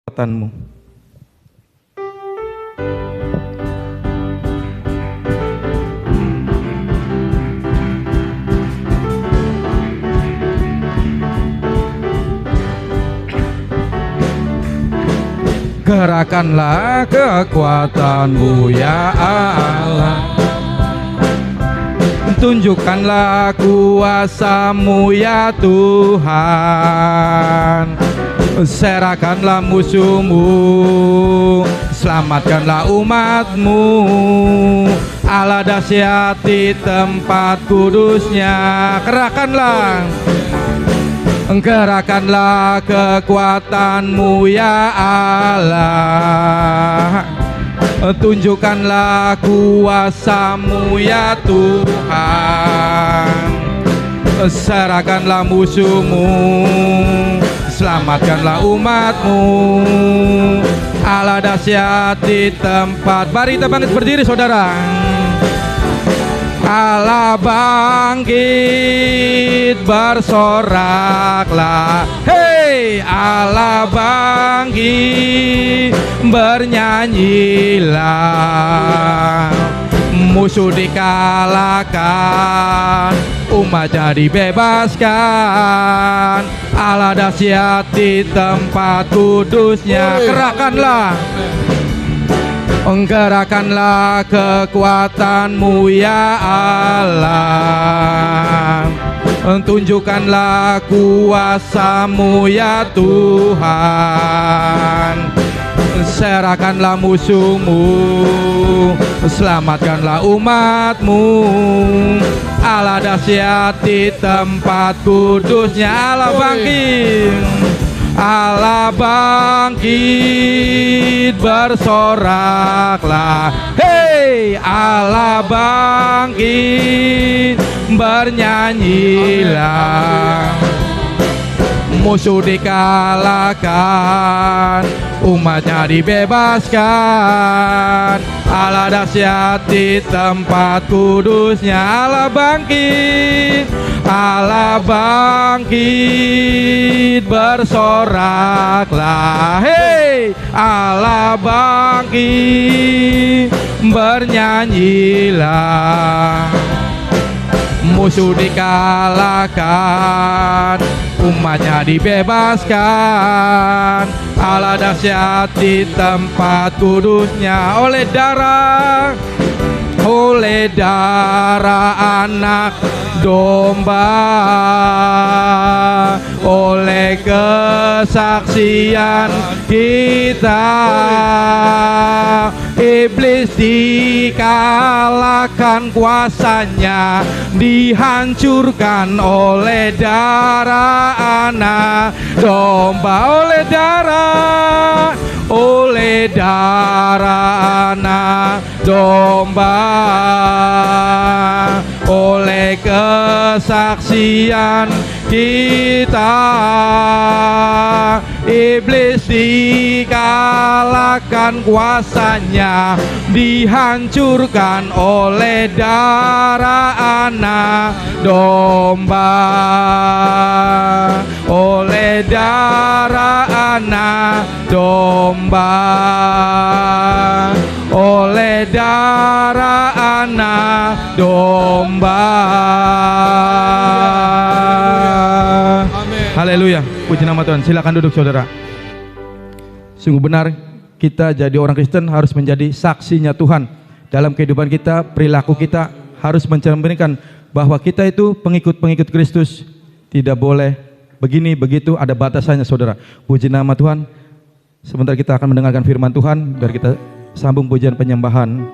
kekuatanmu. Gerakanlah kekuatanmu ya Allah, tunjukkanlah kuasamu ya Tuhan. Serahkanlah musuhmu, selamatkanlah umatmu. Allah dahsyat di tempat kudusnya. Gerakanlah kekuatanmu ya Allah, tunjukkanlah kuasamu ya Tuhan. Serahkanlah musuhmu, selamatkanlah umatmu. Allah dahsyat di tempat. Mari kita bangkit berdiri saudara. Allah bangkit, bersoraklah. Hei, Allah bangkit, bernyanyilah. Musuh dikalahkan, umatnya dibebaskan. Allah dahsyat di tempat kudusnya. Gerakanlah kekuatanmu ya Allah, tunjukkanlah kuasamu ya Tuhan. Serahkanlah musuhmu, selamatkanlah umatmu. Allah dahsyat di tempat kudusnya. Allah bangkit, bersoraklah. Hei, Allah bangkit, bernyanyilah. Musuh dikalahkan, umatnya dibebaskan. Allah dahsyat di tempat kudusnya. Allah bangkit, bersoraklah. Hei, Allah bangkit, bernyanyilah. Musuh dikalahkan, umatnya dibebaskan. Allah dahsyat di tempat kudusnya. Oleh darah anak domba, oleh kesaksian kita, iblis dikalahkan, kuasanya dihancurkan oleh darah anak domba. Oleh darah anak domba, oleh kesaksian kita, iblis dikalahkan, kuasanya dihancurkan oleh darah anak domba. Oleh darah anak domba, oleh darah anak domba. Haleluya, puji nama Tuhan. Silakan duduk saudara. Sungguh benar kita jadi orang Kristen harus menjadi saksinya Tuhan. Dalam kehidupan kita, perilaku kita harus mencerminkan bahwa kita itu pengikut-pengikut Kristus. Tidak boleh begini begitu, ada batasannya saudara. Puji nama Tuhan. Sebentar kita akan mendengarkan firman Tuhan. Biar kita sambung pujian penyembahan.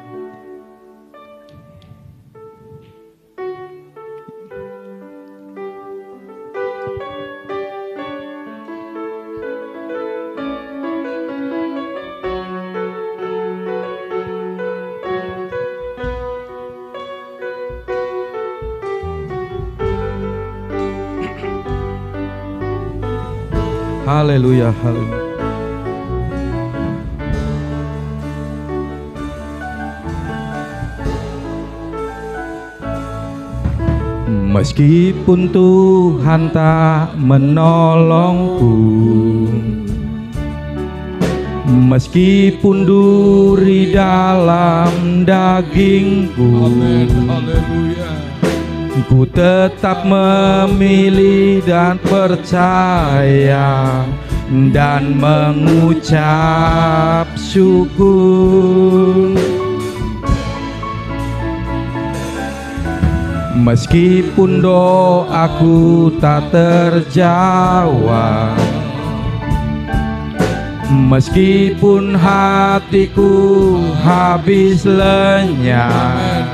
Haleluya, haleluya. Meskipun Tuhan tak menolongku, Meskipun duri dalam dagingku, ku tetap memilih dan percaya dan mengucap syukur. Meskipun doaku tak terjawab, meskipun hatiku habis lenyap,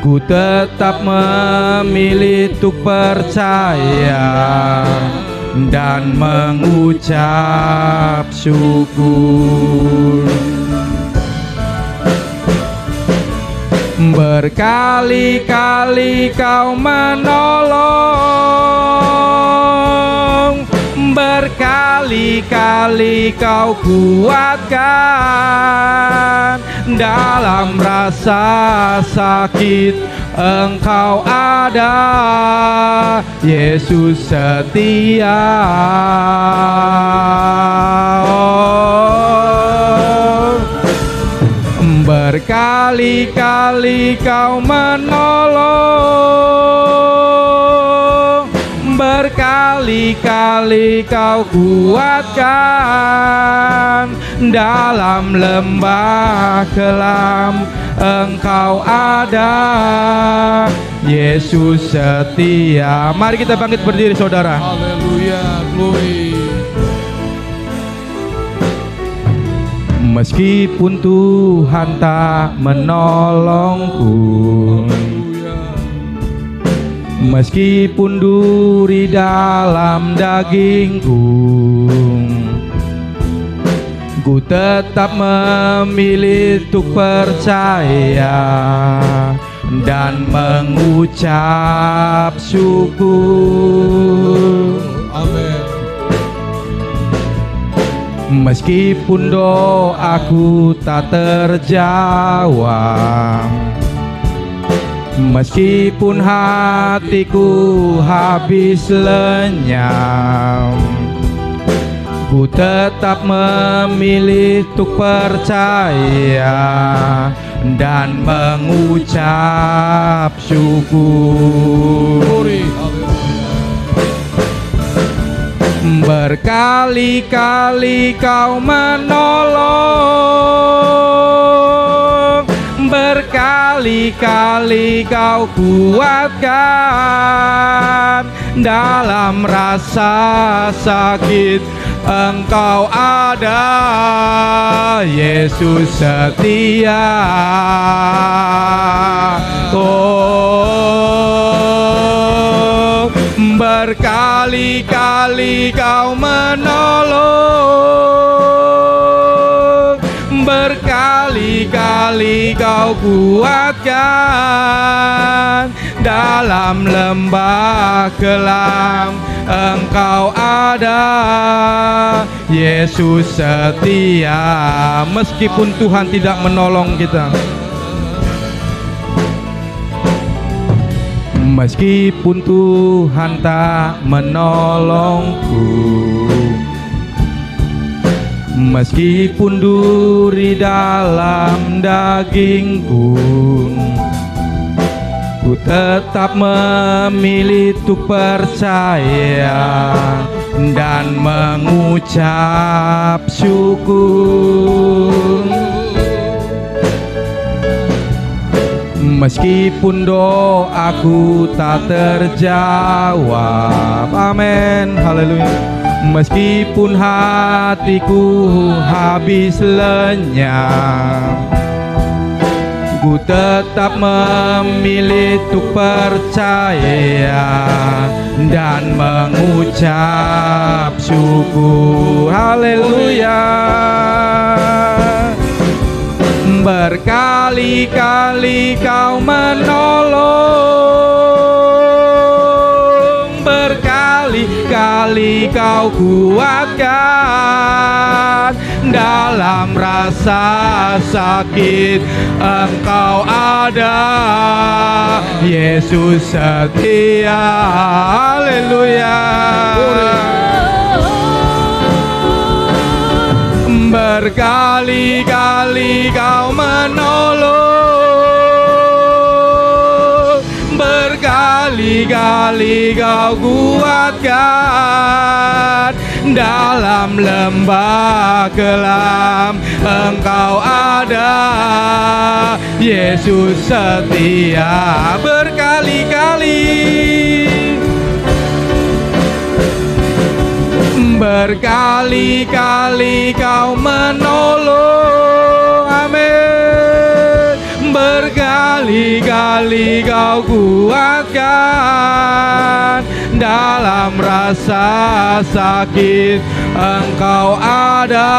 ku tetap memilih untuk percaya dan mengucap syukur. Berkali-kali kau menolong, berkali-kali kau kuatkan. Dalam rasa sakit Engkau ada, Yesus setia. Berkali-kali kau menolong, berkali-kali kau kuatkan. Dalam lembah kelam Engkau ada, Yesus setia. Mari kita bangkit berdiri, saudara. Haleluya, glory. Meskipun Tuhan tak menolongku, meskipun duri dalam dagingku, ku tetap memilih untuk percaya dan mengucap syukur. Amin. Meskipun doaku tak terjawab, meskipun hatiku habis lenyap, ku tetap memilih untuk percaya dan mengucap syukur. Berkali-kali kau menolong, berkali-kali kau kuatkan. Dalam rasa sakit Engkau ada, Yesus setia. Oh, berkali-kali kau menolong, berkali-kali kau kuatkan. Dalam lembah kelam Engkau ada, Yesus setia. Meskipun Tuhan tidak menolong kita, meskipun Tuhan tak menolongku, meskipun duri dalam dagingku, ku tetap memilih untuk percaya dan mengucap syukur. Meskipun doaku tak terjawab, amin, haleluya. Meskipun hatiku habis lenyap, ku tetap memilih untuk percaya dan mengucap syukur. Haleluya. Berkali-kali kau menolong, berkali-kali kau kuatkan. Dalam rasa sakit Engkau ada, Yesus setia. Haleluya. berkali-kali Kau menolong, berkali-kali Kau kuatkan. Dalam lembah kelam Engkau ada, Yesus setia. Berkali-kali, berkali-kali Kau menolong, amin. Berkali-kali Kau kuatkan. Dalam rasa sakit Engkau ada,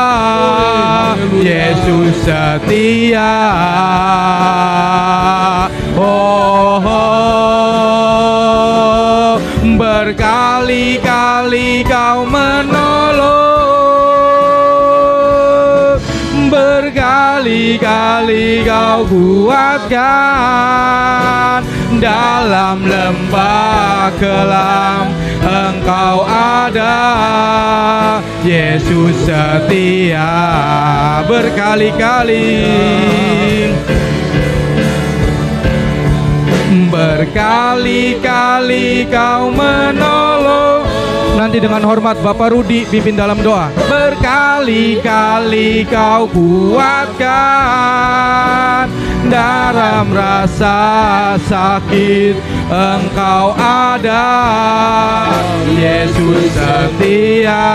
Yesus setia. Oh, oh, berkali-kali Kau menolong, berkali-kali Kau kuatkan. Dalam lembah kelam Engkau ada, Yesus setia. Berkali-kali, berkali-kali Kau menolong. Nanti dengan hormat Bapak Rudi pimpin dalam doa. Berkali-kali Kau kuatkan. Dalam rasa sakit Engkau ada, Yesus setia.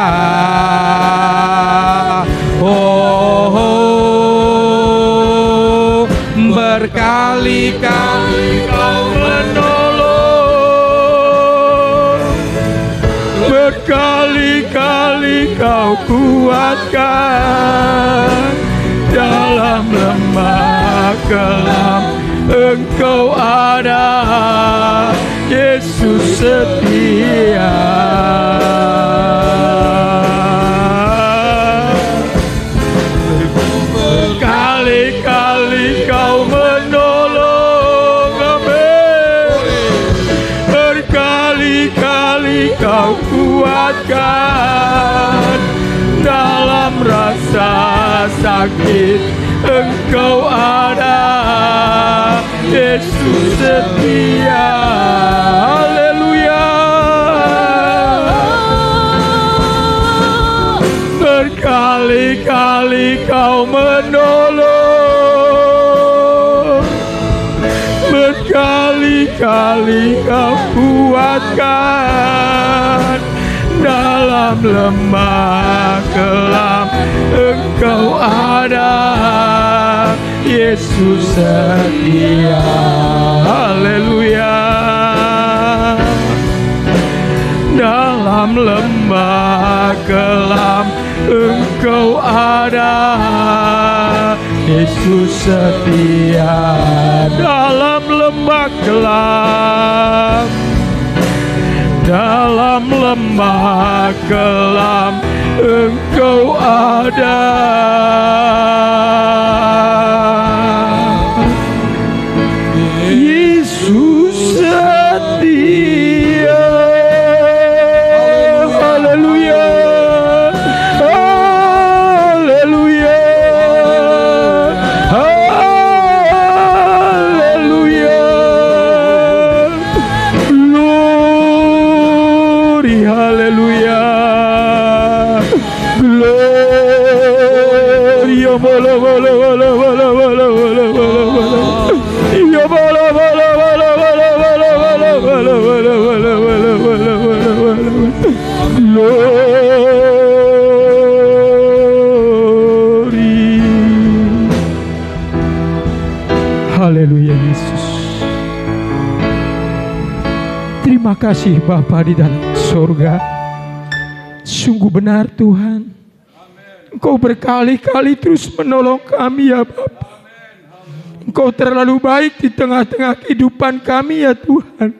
Oh, oh, berkali-kali Kau menolong, berkali-kali Kau kuatkan. Dalam lembah kelam Engkau ada, Yesus setia. Berkali-kali Kau menolong, amin. Berkali-kali Kau kuatkan. Dalam rasa sakit Engkau ada, Yesus setia. Haleluya. Berkali-kali Kau menolong, berkali-kali Kau kuatkan. Dalam lembah kelam Engkau ada, Yesus setia. Haleluya. Dalam lembah kelam Engkau ada, Yesus setia. Dalam lembah kelam, dalam lembah kelam Engkau ada, Yesus setia. Haleluya, haleluya, haleluya. Glory, haleluya. Glory, bala bala bala bala bala bala bala. Ya bala bala bala bala bala bala bala bala bala bala bala bala. Glory. Haleluya Yesus. Terima kasih Bapa di dalam surga. Sungguh benar Tuhan, Engkau berkali-kali terus menolong kami ya Bapa. Engkau terlalu baik di tengah-tengah kehidupan kami ya Tuhan.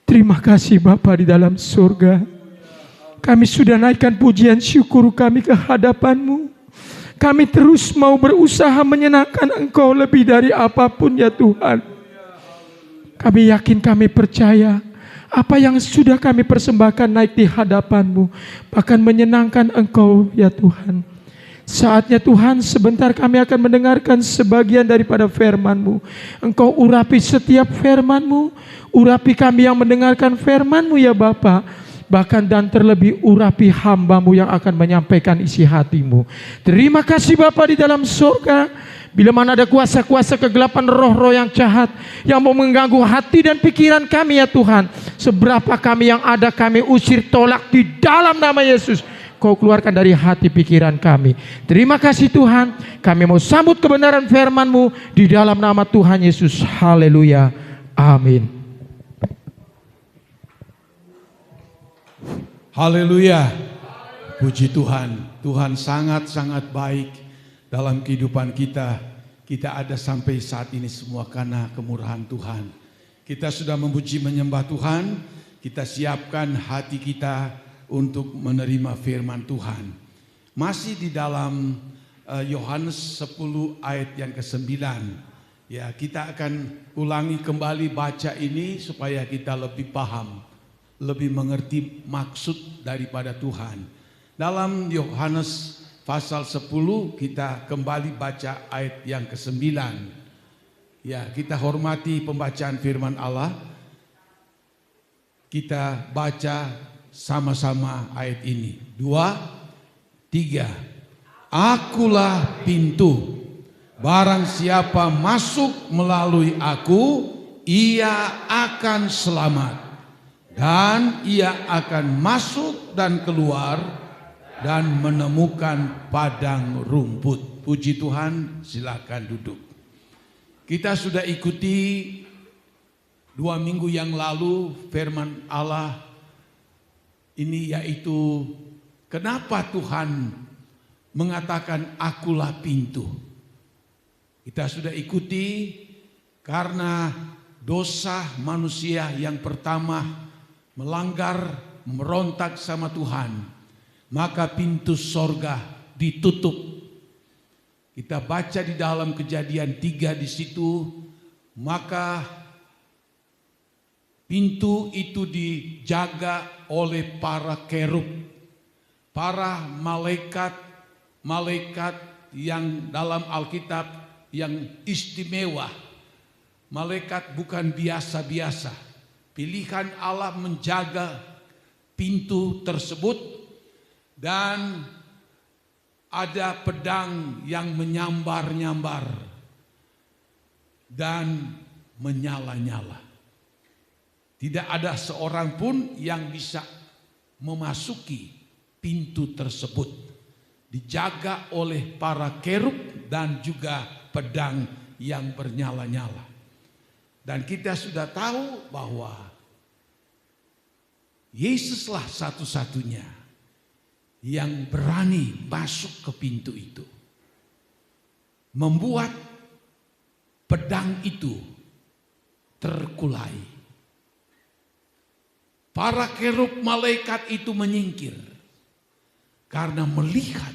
Terima kasih Bapa di dalam surga. Kami sudah naikkan pujian syukur kami ke hadapan-Mu. Kami terus mau berusaha menyenangkan Engkau lebih dari apapun ya Tuhan. Kami yakin, kami percaya apa yang sudah kami persembahkan naik di hadapan-Mu bahkan menyenangkan Engkau ya Tuhan. Saatnya Tuhan, sebentar kami akan mendengarkan sebagian daripada firman-Mu. Engkau urapi setiap firman-Mu, urapi kami yang mendengarkan firman-Mu ya Bapa. Bahkan dan terlebih urapi hamba-Mu yang akan menyampaikan isi hati-Mu. Terima kasih Bapa di dalam surga. Bila mana ada kuasa-kuasa kegelapan, roh-roh yang jahat yang mau mengganggu hati dan pikiran kami ya Tuhan, seberapa kami yang ada kami usir, tolak di dalam nama Yesus. Kau keluarkan dari hati pikiran kami. Terima kasih Tuhan. Kami mau sambut kebenaran firman-Mu di dalam nama Tuhan Yesus. Haleluya. Amin. Haleluya. Puji Tuhan. Tuhan sangat-sangat baik dalam kehidupan kita. Kita ada sampai saat ini semua karena kemurahan Tuhan. Kita sudah memuji menyembah Tuhan. Kita siapkan hati kita untuk menerima firman Tuhan. Masih di dalam Yohanes 10 ayat yang ke-9. Ya, kita akan ulangi kembali baca ini supaya kita lebih paham, lebih mengerti maksud daripada Tuhan. Dalam Yohanes pasal 10 kita kembali baca ayat yang ke-9. Ya, kita hormati pembacaan firman Allah. Kita baca sama-sama ayat ini. 2, 3. Akulah pintu. Barang siapa masuk melalui aku, ia akan selamat. Dan ia akan masuk dan keluar dan menemukan padang rumput. Puji Tuhan, silakan duduk. Kita sudah ikuti 2 minggu yang lalu firman Allah ini, yaitu kenapa Tuhan mengatakan akulah pintu. Kita sudah ikuti karena dosa manusia yang pertama melanggar, merontak sama Tuhan, maka pintu sorga ditutup. Kita baca di dalam Kejadian 3 di situ, maka pintu itu dijaga oleh para kerub, para malaikat yang dalam Alkitab yang istimewa. Malaikat bukan biasa-biasa. Pilihan Allah menjaga pintu tersebut, dan ada pedang yang menyambar-nyambar dan menyala-nyala. Tidak ada seorang pun yang bisa memasuki pintu tersebut. Dijaga oleh para kerub dan juga pedang yang bernyala-nyala. Dan kita sudah tahu bahwa Yesuslah satu-satunya yang berani masuk ke pintu itu. Membuat pedang itu terkulai. Para kerub malaikat itu menyingkir karena melihat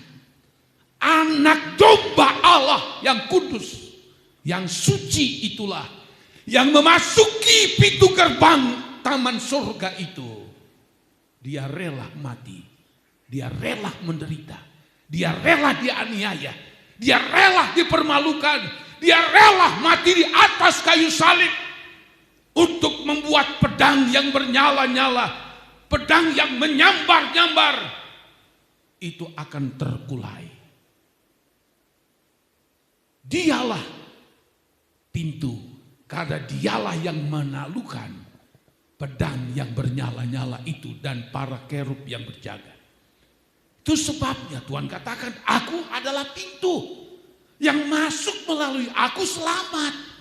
anak domba Allah yang kudus, yang suci itulah yang memasuki pintu gerbang taman surga itu. Dia rela mati, dia rela menderita, dia rela dianiaya, dia rela dipermalukan, dia rela mati di atas kayu salib untuk membuat pedang yang bernyala-nyala, pedang yang menyambar-nyambar itu akan terkulai. Dialah pintu, karena dialah yang menaklukkan pedang yang bernyala-nyala itu dan para kerub yang berjaga. Itu sebabnya Tuhan katakan, aku adalah pintu, yang masuk melalui aku selamat.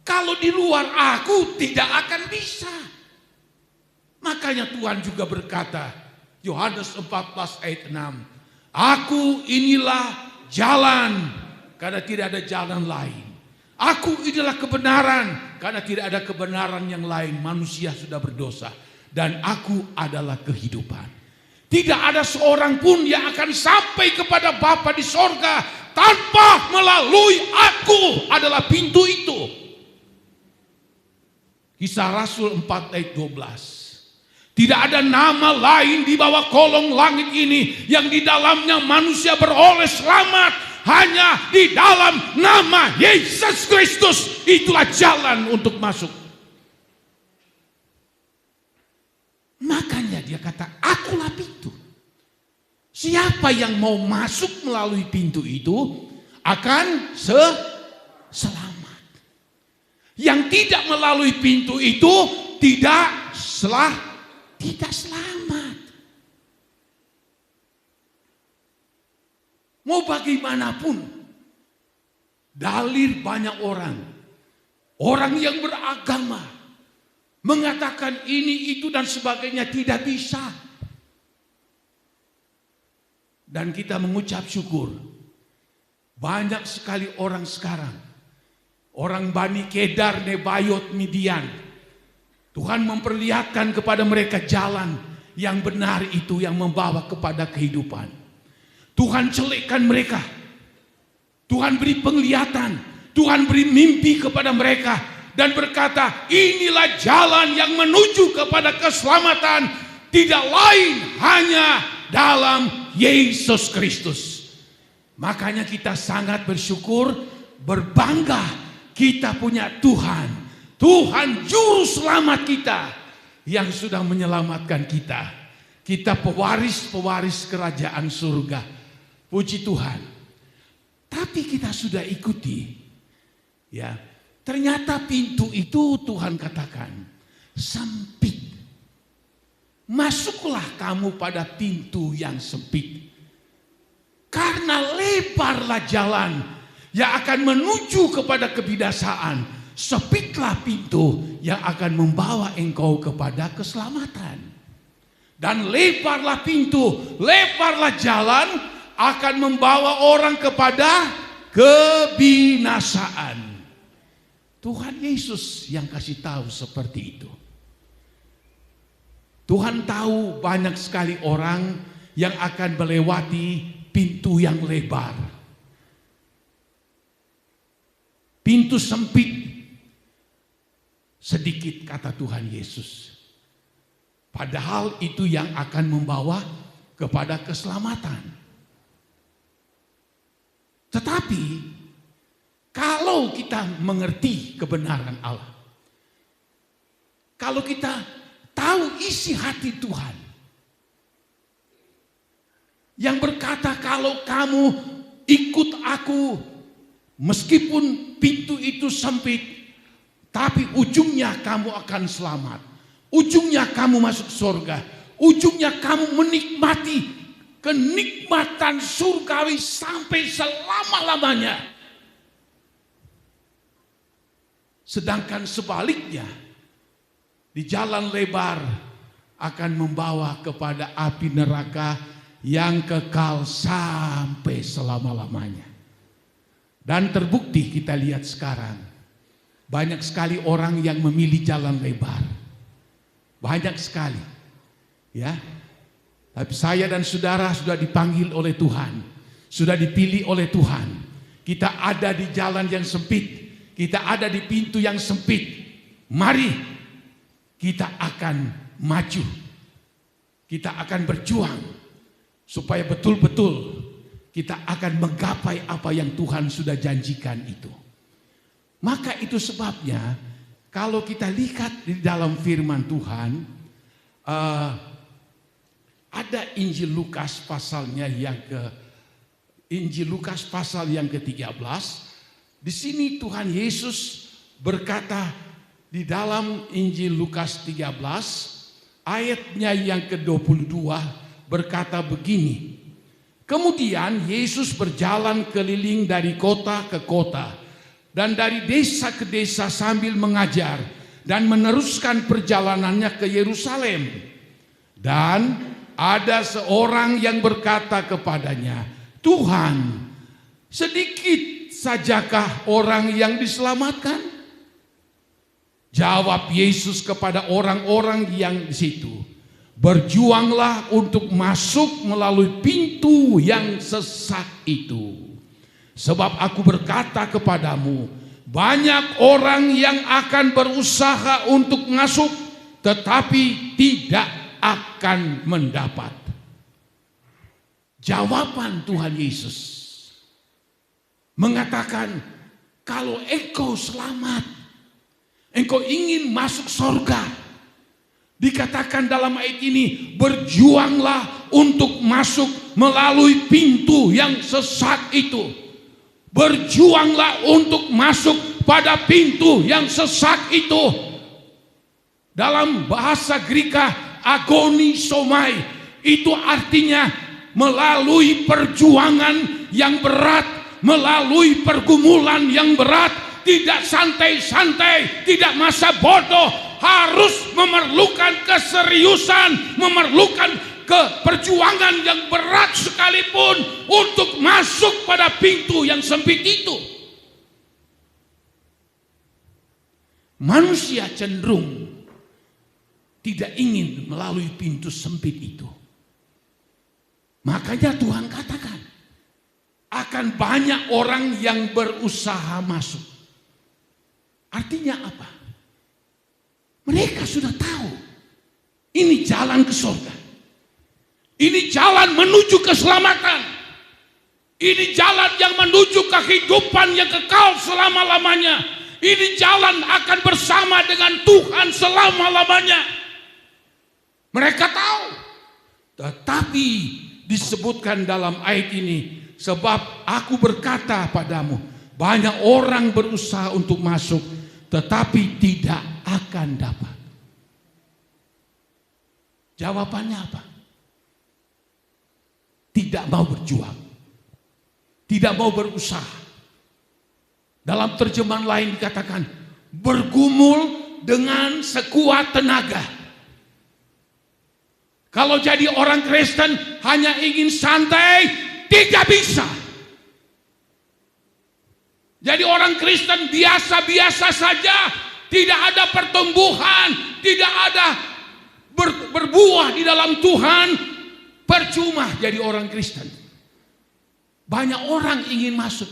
Kalau di luar aku tidak akan bisa. Makanya Tuhan juga berkata, Yohanes 14 ayat 6, aku inilah jalan, karena tidak ada jalan lain. Aku inilah kebenaran, karena tidak ada kebenaran yang lain. Manusia sudah berdosa. Dan aku adalah kehidupan. Tidak ada seorang pun yang akan sampai kepada Bapa di sorga tanpa melalui aku adalah pintu itu. Kisah Rasul 4 ayat 12. Tidak ada nama lain di bawah kolong langit ini yang di dalamnya manusia beroleh selamat. Hanya di dalam nama Yesus Kristus. Itulah jalan untuk masuk. Makanya dia kata, akulah pintu. Siapa yang mau masuk melalui pintu itu akan selamat. Yang tidak melalui pintu itu tidak selamat. Mau bagaimanapun, dalil banyak orang yang beragama, mengatakan ini, itu, dan sebagainya tidak bisa. Dan kita mengucap syukur, banyak sekali orang sekarang, orang Bani Kedar, Nebayot, Midian, Tuhan memperlihatkan kepada mereka jalan yang benar itu yang membawa kepada kehidupan. Tuhan celikkan mereka, Tuhan beri penglihatan, Tuhan beri mimpi kepada mereka, dan berkata, inilah jalan yang menuju kepada keselamatan, tidak lain hanya dalam Yesus Kristus. Makanya kita sangat bersyukur, berbangga, kita punya Tuhan, Tuhan Juru Selamat kita, yang sudah menyelamatkan kita. Kita pewaris-pewaris kerajaan surga. Puji Tuhan. Tapi kita sudah ikuti, ya. Ternyata pintu itu Tuhan katakan sempit. Masuklah kamu pada pintu yang sempit. Karena lebarlah jalan yang akan menuju kepada kebinasaan. Sempitlah pintu yang akan membawa engkau kepada keselamatan. Dan lebarlah pintu, lebarlah jalan akan membawa orang kepada kebinasaan. Tuhan Yesus yang kasih tahu seperti itu. Tuhan tahu banyak sekali orang yang akan melewati pintu yang lebar. Pintu sempit, sedikit kata Tuhan Yesus. Padahal itu yang akan membawa kepada keselamatan. Tetapi kalau kita mengerti kebenaran Allah, kalau kita tahu isi hati Tuhan yang berkata, kalau kamu ikut aku, meskipun pintu itu sempit, tapi ujungnya kamu akan selamat, ujungnya kamu masuk surga, ujungnya kamu menikmati kenikmatan surgawi sampai selama-lamanya. Sedangkan sebaliknya, di jalan lebar akan membawa kepada api neraka yang kekal sampai selama-lamanya. Dan terbukti kita lihat sekarang, banyak sekali orang yang memilih jalan lebar. Banyak sekali, ya. Tapi saya dan saudara sudah dipanggil oleh Tuhan, sudah dipilih oleh Tuhan. Kita ada di jalan yang sempit, kita ada di pintu yang sempit. Mari kita akan maju, kita akan berjuang supaya betul-betul kita akan menggapai apa yang Tuhan sudah janjikan itu. Maka itu sebabnya kalau kita lihat di dalam firman Tuhan, ada Injil Lukas pasalnya Injil Lukas pasal yang ke-13. Di sini Tuhan Yesus berkata di dalam Injil Lukas 13 ayatnya yang ke-22 berkata begini. Kemudian Yesus berjalan keliling dari kota ke kota dan dari desa ke desa sambil mengajar dan meneruskan perjalanannya ke Yerusalem. Dan ada seorang yang berkata kepadanya, Tuhan, sedikit sajakah orang yang diselamatkan? Jawab Yesus kepada orang-orang yang di situ, berjuanglah untuk masuk melalui pintu yang sesat itu. Sebab aku berkata kepadamu, banyak orang yang akan berusaha untuk masuk, tetapi tidak akan mendapat. Jawaban Tuhan Yesus mengatakan, kalau engkau selamat, engkau ingin masuk surga, dikatakan dalam ayat ini, berjuanglah untuk masuk melalui pintu yang sesat itu. Berjuanglah untuk masuk pada pintu yang sesat itu. Dalam bahasa Greka, agonisomai, itu artinya melalui perjuangan yang berat, melalui pergumulan yang berat, tidak santai-santai, tidak masa bodoh, harus memerlukan keseriusan, memerlukan perjuangan yang berat sekalipun untuk masuk pada pintu yang sempit itu. Manusia cenderung tidak ingin melalui pintu sempit itu. Makanya Tuhan katakan, akan banyak orang yang berusaha masuk. Artinya apa? Mereka sudah tahu ini jalan ke surga. Ini jalan menuju keselamatan. Ini jalan yang menuju kehidupan yang kekal selama-lamanya. Ini jalan akan bersama dengan Tuhan selama-lamanya. Mereka tahu. Tetapi disebutkan dalam ayat ini, sebab aku berkata padamu, banyak orang berusaha untuk masuk, tetapi tidak akan dapat. Jawabannya apa? Tidak mau berjuang, tidak mau berusaha. Dalam terjemahan lain dikatakan, bergumul dengan sekuat tenaga. Kalau jadi orang Kristen hanya ingin santai, tidak bisa. Jadi orang Kristen biasa-biasa saja, tidak ada pertumbuhan, tidak ada berbuah di dalam Tuhan, percuma jadi orang Kristen. Banyak orang ingin masuk.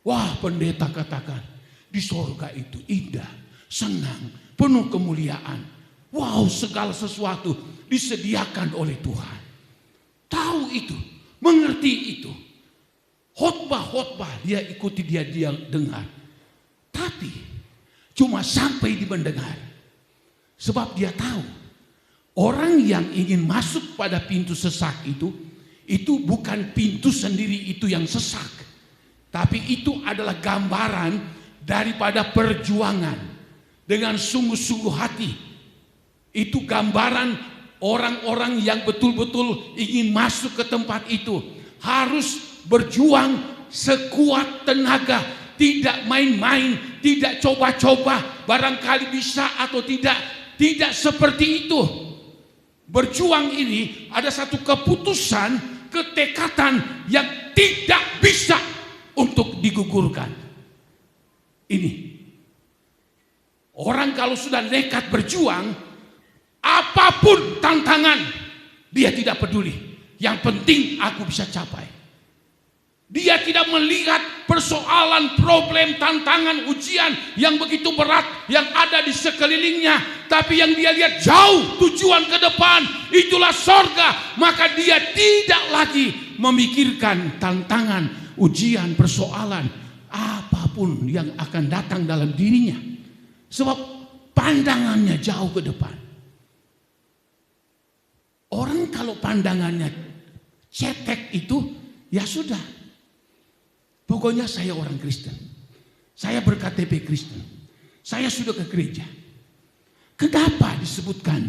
Wah, pendeta katakan, di surga itu indah, senang, penuh kemuliaan. Wow, segala sesuatu disediakan oleh Tuhan. Tahu itu, mengerti itu. Khotbah-khotbah dia ikuti, dia dengar. Tapi cuma sampai di mendengar. Sebab dia tahu orang yang ingin masuk pada pintu sesak itu bukan pintu sendiri itu yang sesak. Tapi itu adalah gambaran daripada perjuangan dengan sungguh-sungguh hati. Itu gambaran orang-orang yang betul-betul ingin masuk ke tempat itu. Harus berjuang sekuat tenaga. Tidak main-main, tidak coba-coba, barangkali bisa atau tidak. Tidak seperti itu. Berjuang ini ada satu keputusan, ketekatan yang tidak bisa untuk digugurkan. Ini orang kalau sudah nekat berjuang, apapun tantangan dia tidak peduli. Yang penting aku bisa capai. Dia tidak melihat persoalan, problem, tantangan, ujian yang begitu berat yang ada di sekelilingnya. Tapi yang dia lihat jauh tujuan ke depan, itulah sorga. Maka dia tidak lagi memikirkan tantangan, ujian, persoalan, apapun yang akan datang dalam dirinya. Sebab pandangannya jauh ke depan. Orang kalau pandangannya cetek itu, ya sudah. Pokoknya saya orang Kristen. Saya berKTP Kristen. Saya sudah ke gereja. Kenapa disebutkan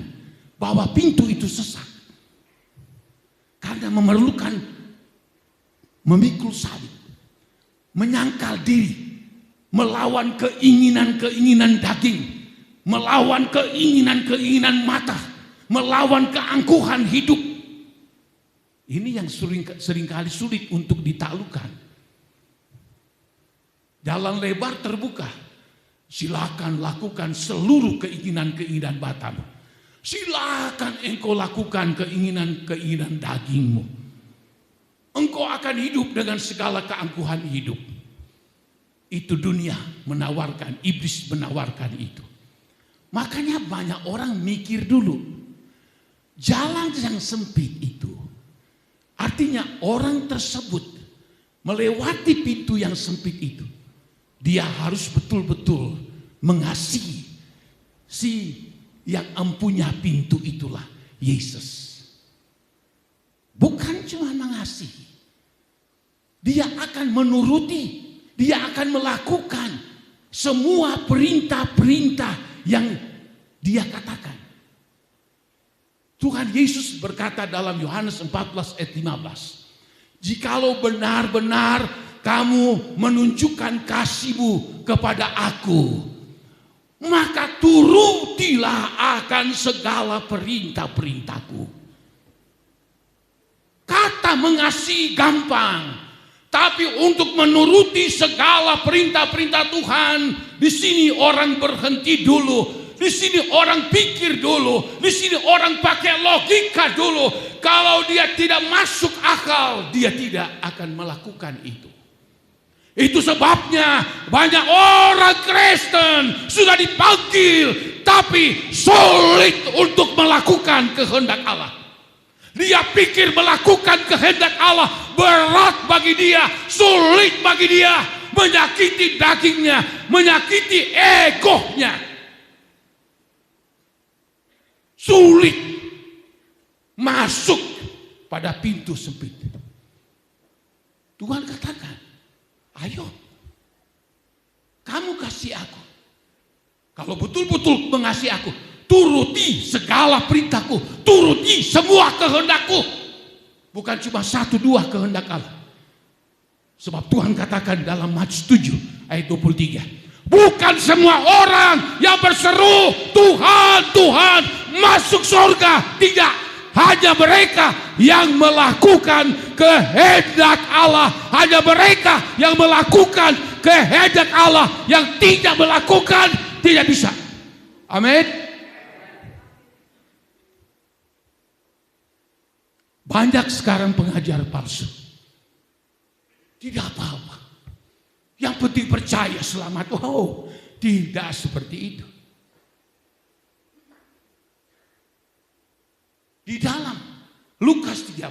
bahwa pintu itu sesak? Karena memerlukan memikul salib, menyangkal diri, melawan keinginan-keinginan daging, melawan keinginan-keinginan mata, melawan keangkuhan hidup. Ini yang seringkali sulit untuk ditaklukkan. Jalan lebar terbuka. Silakan lakukan seluruh keinginan-keinginan batanmu. Silakan engkau lakukan keinginan-keinginan dagingmu. Engkau akan hidup dengan segala keangkuhan hidup. Itu dunia menawarkan, iblis menawarkan itu. Makanya banyak orang mikir dulu. jalan yang sempit itu artinya orang tersebut melewati pintu yang sempit itu, dia harus betul-betul mengasihi si yang empunya pintu itulah Yesus. Bukan cuma mengasihi, dia akan menuruti, dia akan melakukan semua perintah-perintah yang dia katakan. Tuhan Yesus berkata dalam Yohanes 14 ayat 15, "Jikalau benar-benar kamu menunjukkan kasihmu kepada aku, maka turutilah akan segala perintah-perintahku." Kata mengasihi gampang, tapi untuk menuruti segala perintah-perintah Tuhan, di sini orang berhenti dulu. Di sini orang pikir dulu, di sini orang pakai logika dulu. Kalau dia tidak masuk akal, dia tidak akan melakukan itu. Itu sebabnya banyak orang Kristen sudah dipanggil, tapi sulit untuk melakukan kehendak Allah. Dia pikir melakukan kehendak Allah berat bagi dia, sulit bagi dia, menyakiti dagingnya, menyakiti egonya. Sulit masuk pada pintu sempit. Tuhan katakan, ayo kamu kasih aku. Kalau betul-betul mengasihi aku, turuti segala perintahku, turuti semua kehendakku. Bukan cuma 1-2 kehendak Allah. Sebab Tuhan katakan dalam Matius 7 ayat 23, bukan semua orang yang berseru Tuhan, Tuhan masuk surga. Tidak, hanya mereka yang melakukan kehendak Allah. Hanya mereka yang melakukan kehendak Allah. Yang tidak melakukan tidak bisa. Amin. Banyak sekarang pengajar palsu. Tidak apa-apa, yang penting percaya selamat. Oh, tidak seperti itu. Di dalam Lukas 13,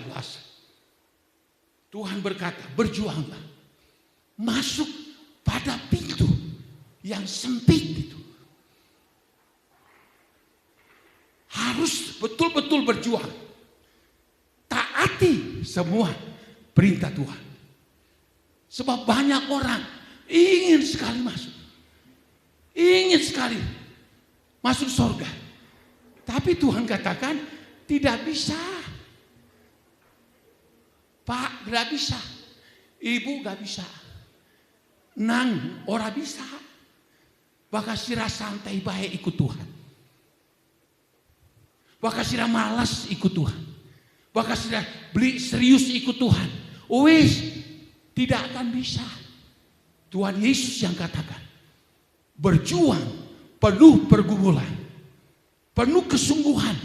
Tuhan berkata, berjuanglah, masuk pada pintu yang sempit itu. Harus betul-betul berjuang. Taati semua perintah Tuhan. Sebab banyak orang ingin sekali masuk. Ingin sekali masuk surga. Tapi Tuhan katakan tidak bisa. Pak, tidak bisa. Ibu gak bisa. Nang, ora bisa. Bakal sirah santai baik ikut Tuhan. Bakal sirah malas ikut Tuhan. Bakal sirah beli serius ikut Tuhan. Wis, tidak akan bisa. Tuhan Yesus yang katakan, berjuang penuh pergumulan, penuh kesungguhan,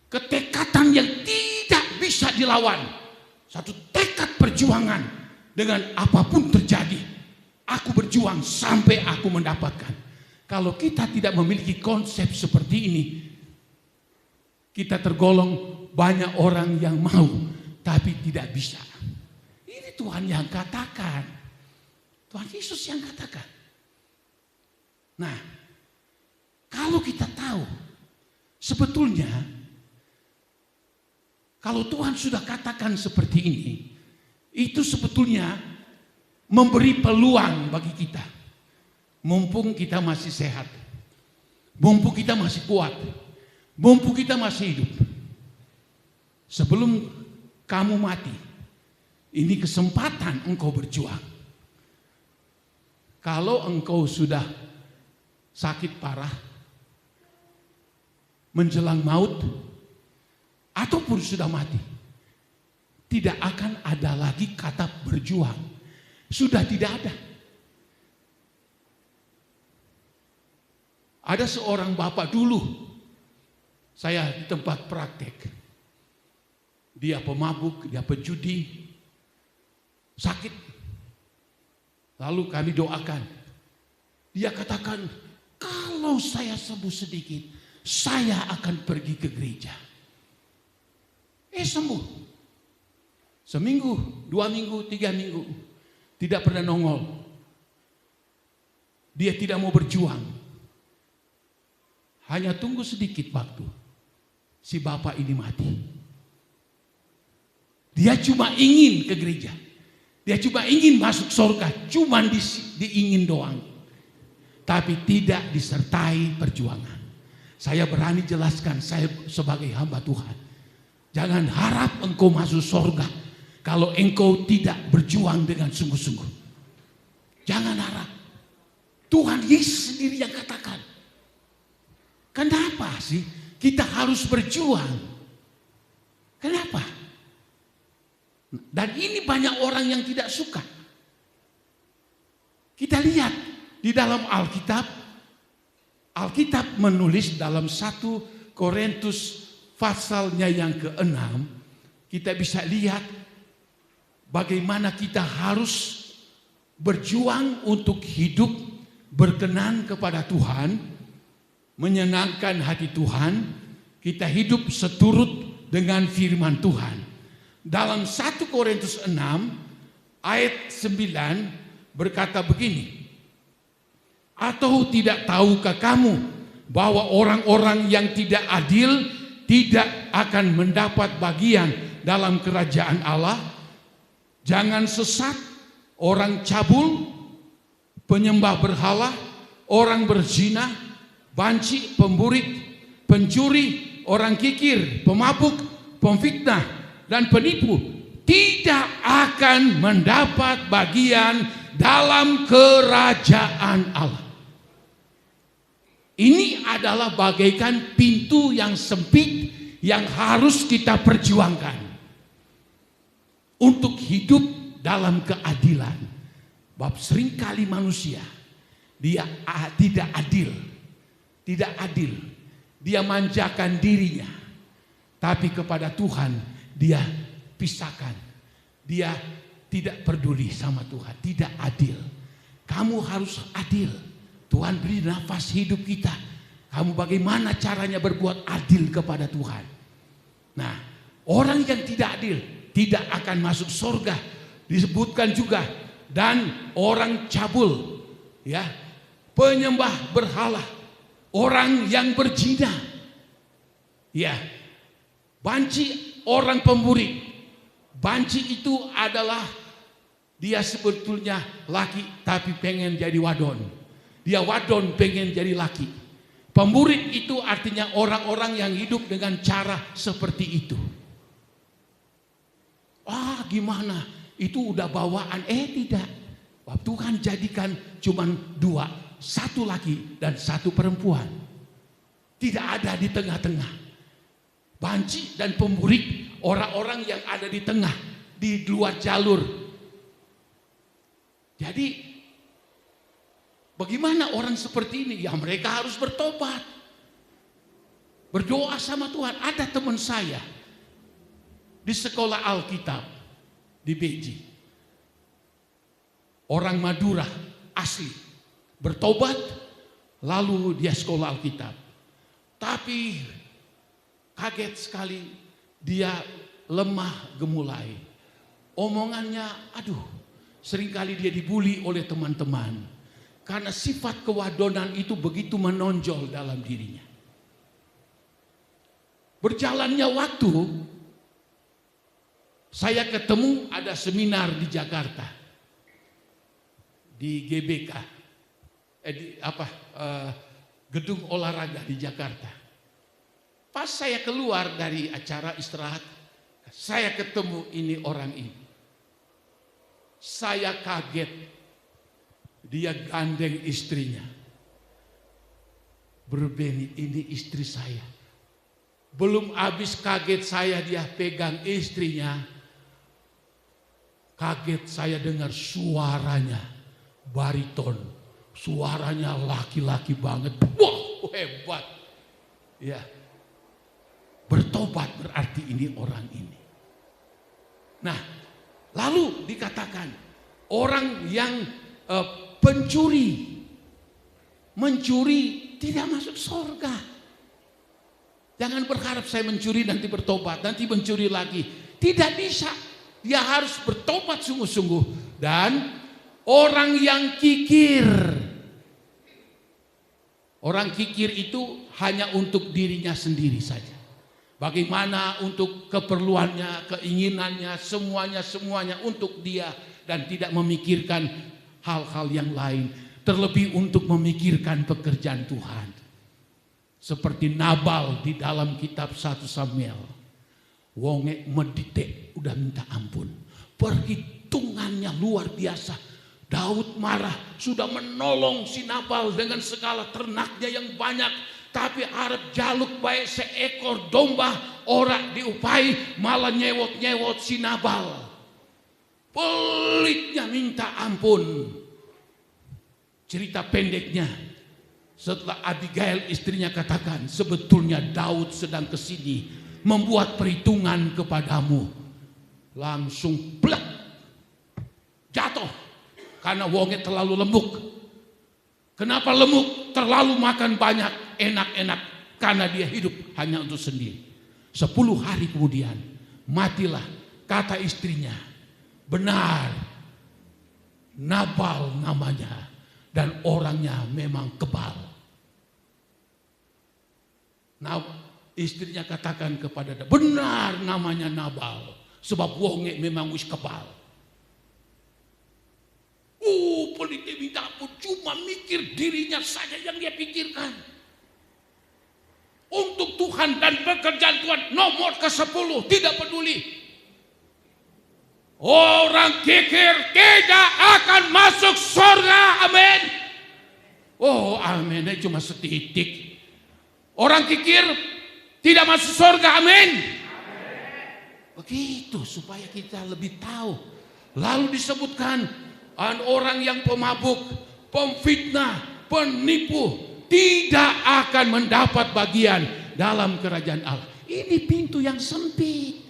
ketekatan yang tidak bisa dilawan. Satu tekad perjuangan dengan apapun terjadi. Aku berjuang sampai aku mendapatkan. Kalau kita tidak memiliki konsep seperti ini, kita tergolong banyak orang yang mau tapi tidak bisa. Ini Tuhan yang katakan. Tuhan Yesus yang katakan. Nah, kalau kita tahu sebetulnya kalau Tuhan sudah katakan seperti ini, itu sebetulnya memberi peluang bagi kita. Mumpung kita masih sehat, mumpung kita masih kuat, mumpung kita masih hidup. Sebelum kamu mati, ini kesempatan engkau berjuang. Kalau engkau sudah sakit parah, menjelang maut, ataupun sudah mati, tidak akan ada lagi kata berjuang. Sudah tidak ada. Ada seorang bapak dulu, saya di tempat praktek. Dia pemabuk, dia penjudi, sakit. Lalu kami doakan. Dia katakan, kalau saya sembuh sedikit, saya akan pergi ke gereja. sembuh. Seminggu, 2 minggu, 3 minggu. Tidak pernah nongol. Dia tidak mau berjuang. Hanya tunggu sedikit waktu. Si bapak ini mati. Dia cuma ingin ke gereja. Dia cuma ingin masuk surga. Cuma diingin doang. Tapi tidak disertai perjuangan. Saya berani jelaskan, saya sebagai hamba Tuhan. Jangan harap engkau masuk surga kalau engkau tidak berjuang dengan sungguh-sungguh. Jangan harap. Tuhan Yesus sendiri yang katakan. Kenapa sih kita harus berjuang? Kenapa? Dan ini banyak orang yang tidak suka. Kita lihat di dalam Alkitab. Alkitab menulis dalam 1 Korintus pasalnya yang ke-6. Kita bisa lihat bagaimana kita harus berjuang untuk hidup berkenan kepada Tuhan, menyenangkan hati Tuhan, kita hidup seturut dengan firman Tuhan. Dalam 1 Korintus 6 ayat 9 berkata begini, atau tidak tahukah kamu bahwa orang-orang yang tidak adil tidak akan mendapat bagian dalam kerajaan Allah? Jangan sesat, orang cabul, penyembah berhala, orang berzina, banci, pemburit, pencuri, orang kikir, pemabuk, pemfitnah, dan penipu tidak akan mendapat bagian dalam kerajaan Allah. Ini adalah bagaikan pintu yang sempit yang harus kita perjuangkan untuk hidup dalam keadilan. Sebab seringkali manusia dia tidak adil. Tidak adil. Dia manjakan dirinya. Tapi kepada Tuhan dia pisahkan. Dia tidak peduli sama Tuhan. Tidak adil. Kamu harus adil. Tuhan beri nafas hidup kita. Kamu bagaimana caranya berbuat adil kepada Tuhan. Nah, orang yang tidak adil tidak akan masuk surga. Disebutkan juga, dan orang cabul, ya, penyembah berhala, orang yang berzina, ya, banci, orang pemburi. Banci itu adalah dia sebetulnya laki tapi pengen jadi wadon. Dia wadon pengen jadi laki. Pemburit itu artinya orang-orang yang hidup dengan cara seperti itu. Gimana? Itu udah bawaan. Tidak. Tuhan jadikan cuma 2. 1 laki dan 1 perempuan. Tidak ada di tengah-tengah. Banci dan pemburit, orang-orang yang ada di tengah, di luar jalur. Jadi bagaimana orang seperti ini? Ya mereka harus bertobat. Berdoa sama Tuhan. Ada teman saya di sekolah Alkitab di Beji. Orang Madura asli. Bertobat lalu dia sekolah Alkitab. Tapi kaget sekali dia lemah gemulai. Omongannya seringkali dia dibully oleh teman-teman. Karena sifat kewadonan itu begitu menonjol dalam dirinya. Berjalannya waktu, saya ketemu ada seminar di Jakarta. Di GBK. Gedung olahraga di Jakarta. Pas saya keluar dari acara istirahat, saya ketemu ini orang ini. Saya kaget. Dia gandeng istrinya. Berbeni, ini istri saya. Belum habis kaget saya dia pegang istrinya. Kaget saya dengar suaranya bariton. Suaranya laki-laki banget. Wah, hebat. Ya. Bertobat berarti ini orang ini. Nah, lalu dikatakan orang yang mencuri tidak masuk surga. Jangan berharap saya mencuri nanti bertobat, nanti mencuri lagi. Tidak bisa. Dia harus bertobat sungguh-sungguh. Dan orang yang kikir. Orang kikir itu hanya untuk dirinya sendiri saja. Bagaimana untuk keperluannya, keinginannya, semuanya untuk dia. Dan tidak memikirkan hal-hal yang lain. Terlebih untuk memikirkan pekerjaan Tuhan. Seperti Nabal di dalam kitab 1 Samuel. Wonge medite udah minta ampun. Perhitungannya luar biasa. Daud marah, sudah menolong si Nabal dengan segala ternaknya yang banyak. Tapi arep jaluk baik seekor domba, ora diupai, malah nyewot-nyewot si Nabal. Pelitnya minta ampun. Cerita pendeknya, setelah Abigail istrinya katakan, sebetulnya Daud sedang kesini membuat perhitungan kepadamu. Langsung plek, jatuh. Karena wonge terlalu lemuk. Kenapa lemuk? Terlalu makan banyak, enak-enak. Karena dia hidup hanya untuk sendiri. 10 hari kemudian, matilah, kata istrinya. Benar, Nabal namanya. Dan orangnya memang kebal. Nah, istrinya katakan kepada dia, benar namanya Nabal. Sebab wonge memang wis kebal. Pelitnya minta ampun, cuma mikir dirinya saja yang dia pikirkan. Untuk Tuhan dan pekerjaan Tuhan nomor ke-10, tidak peduli. Orang kikir tidak akan masuk surga, amin. Oh amin, cuma setitik. Orang kikir tidak masuk surga, amin. Begitu supaya kita lebih tahu. Lalu disebutkan, orang yang pemabuk, pemfitnah, penipu tidak akan mendapat bagian dalam kerajaan Allah. Ini pintu yang sempit.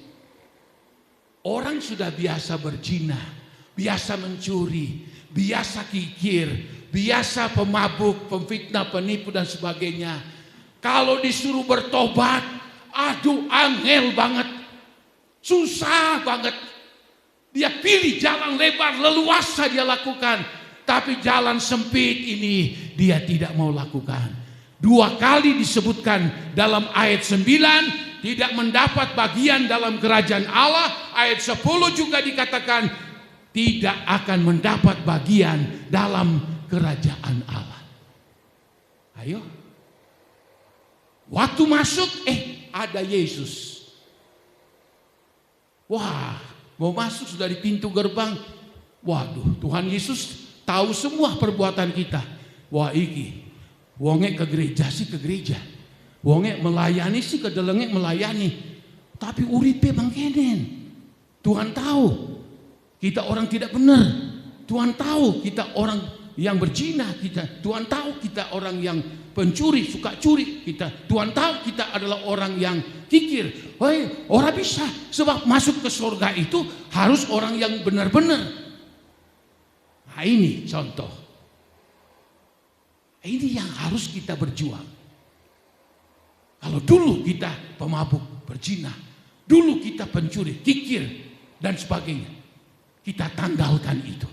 Orang sudah biasa berzina, biasa mencuri, biasa kikir, biasa pemabuk, pemfitnah, penipu dan sebagainya. Kalau disuruh bertobat, aduh angel banget, susah banget. Dia pilih jalan lebar, leluasa dia lakukan. Tapi jalan sempit ini dia tidak mau lakukan. 2 kali disebutkan dalam ayat 9, tidak mendapat bagian dalam kerajaan Allah. Ayat 10 juga dikatakan, tidak akan mendapat bagian dalam kerajaan Allah. Ayo. Waktu masuk, ada Yesus. Wah, mau masuk sudah di pintu gerbang. Waduh, Tuhan Yesus tahu semua perbuatan kita. Wah iki, wonge ke gereja sih ke gereja. Wonge melayani sih ke delenge melayani. Tapi uripe mangkenen. Tuhan tahu kita orang tidak benar. Tuhan tahu kita orang yang berzina kita. Tuhan tahu kita orang yang pencuri, suka curi kita. Tuhan tahu kita adalah orang yang kikir. Hei, orang bisa. Sebab masuk ke surga itu harus orang yang benar-benar. Nah ini contoh. Ini yang harus kita berjuang. Kalau dulu kita pemabuk, berzina. Dulu kita pencuri, kikir dan sebagainya. Kita tanggalkan itu.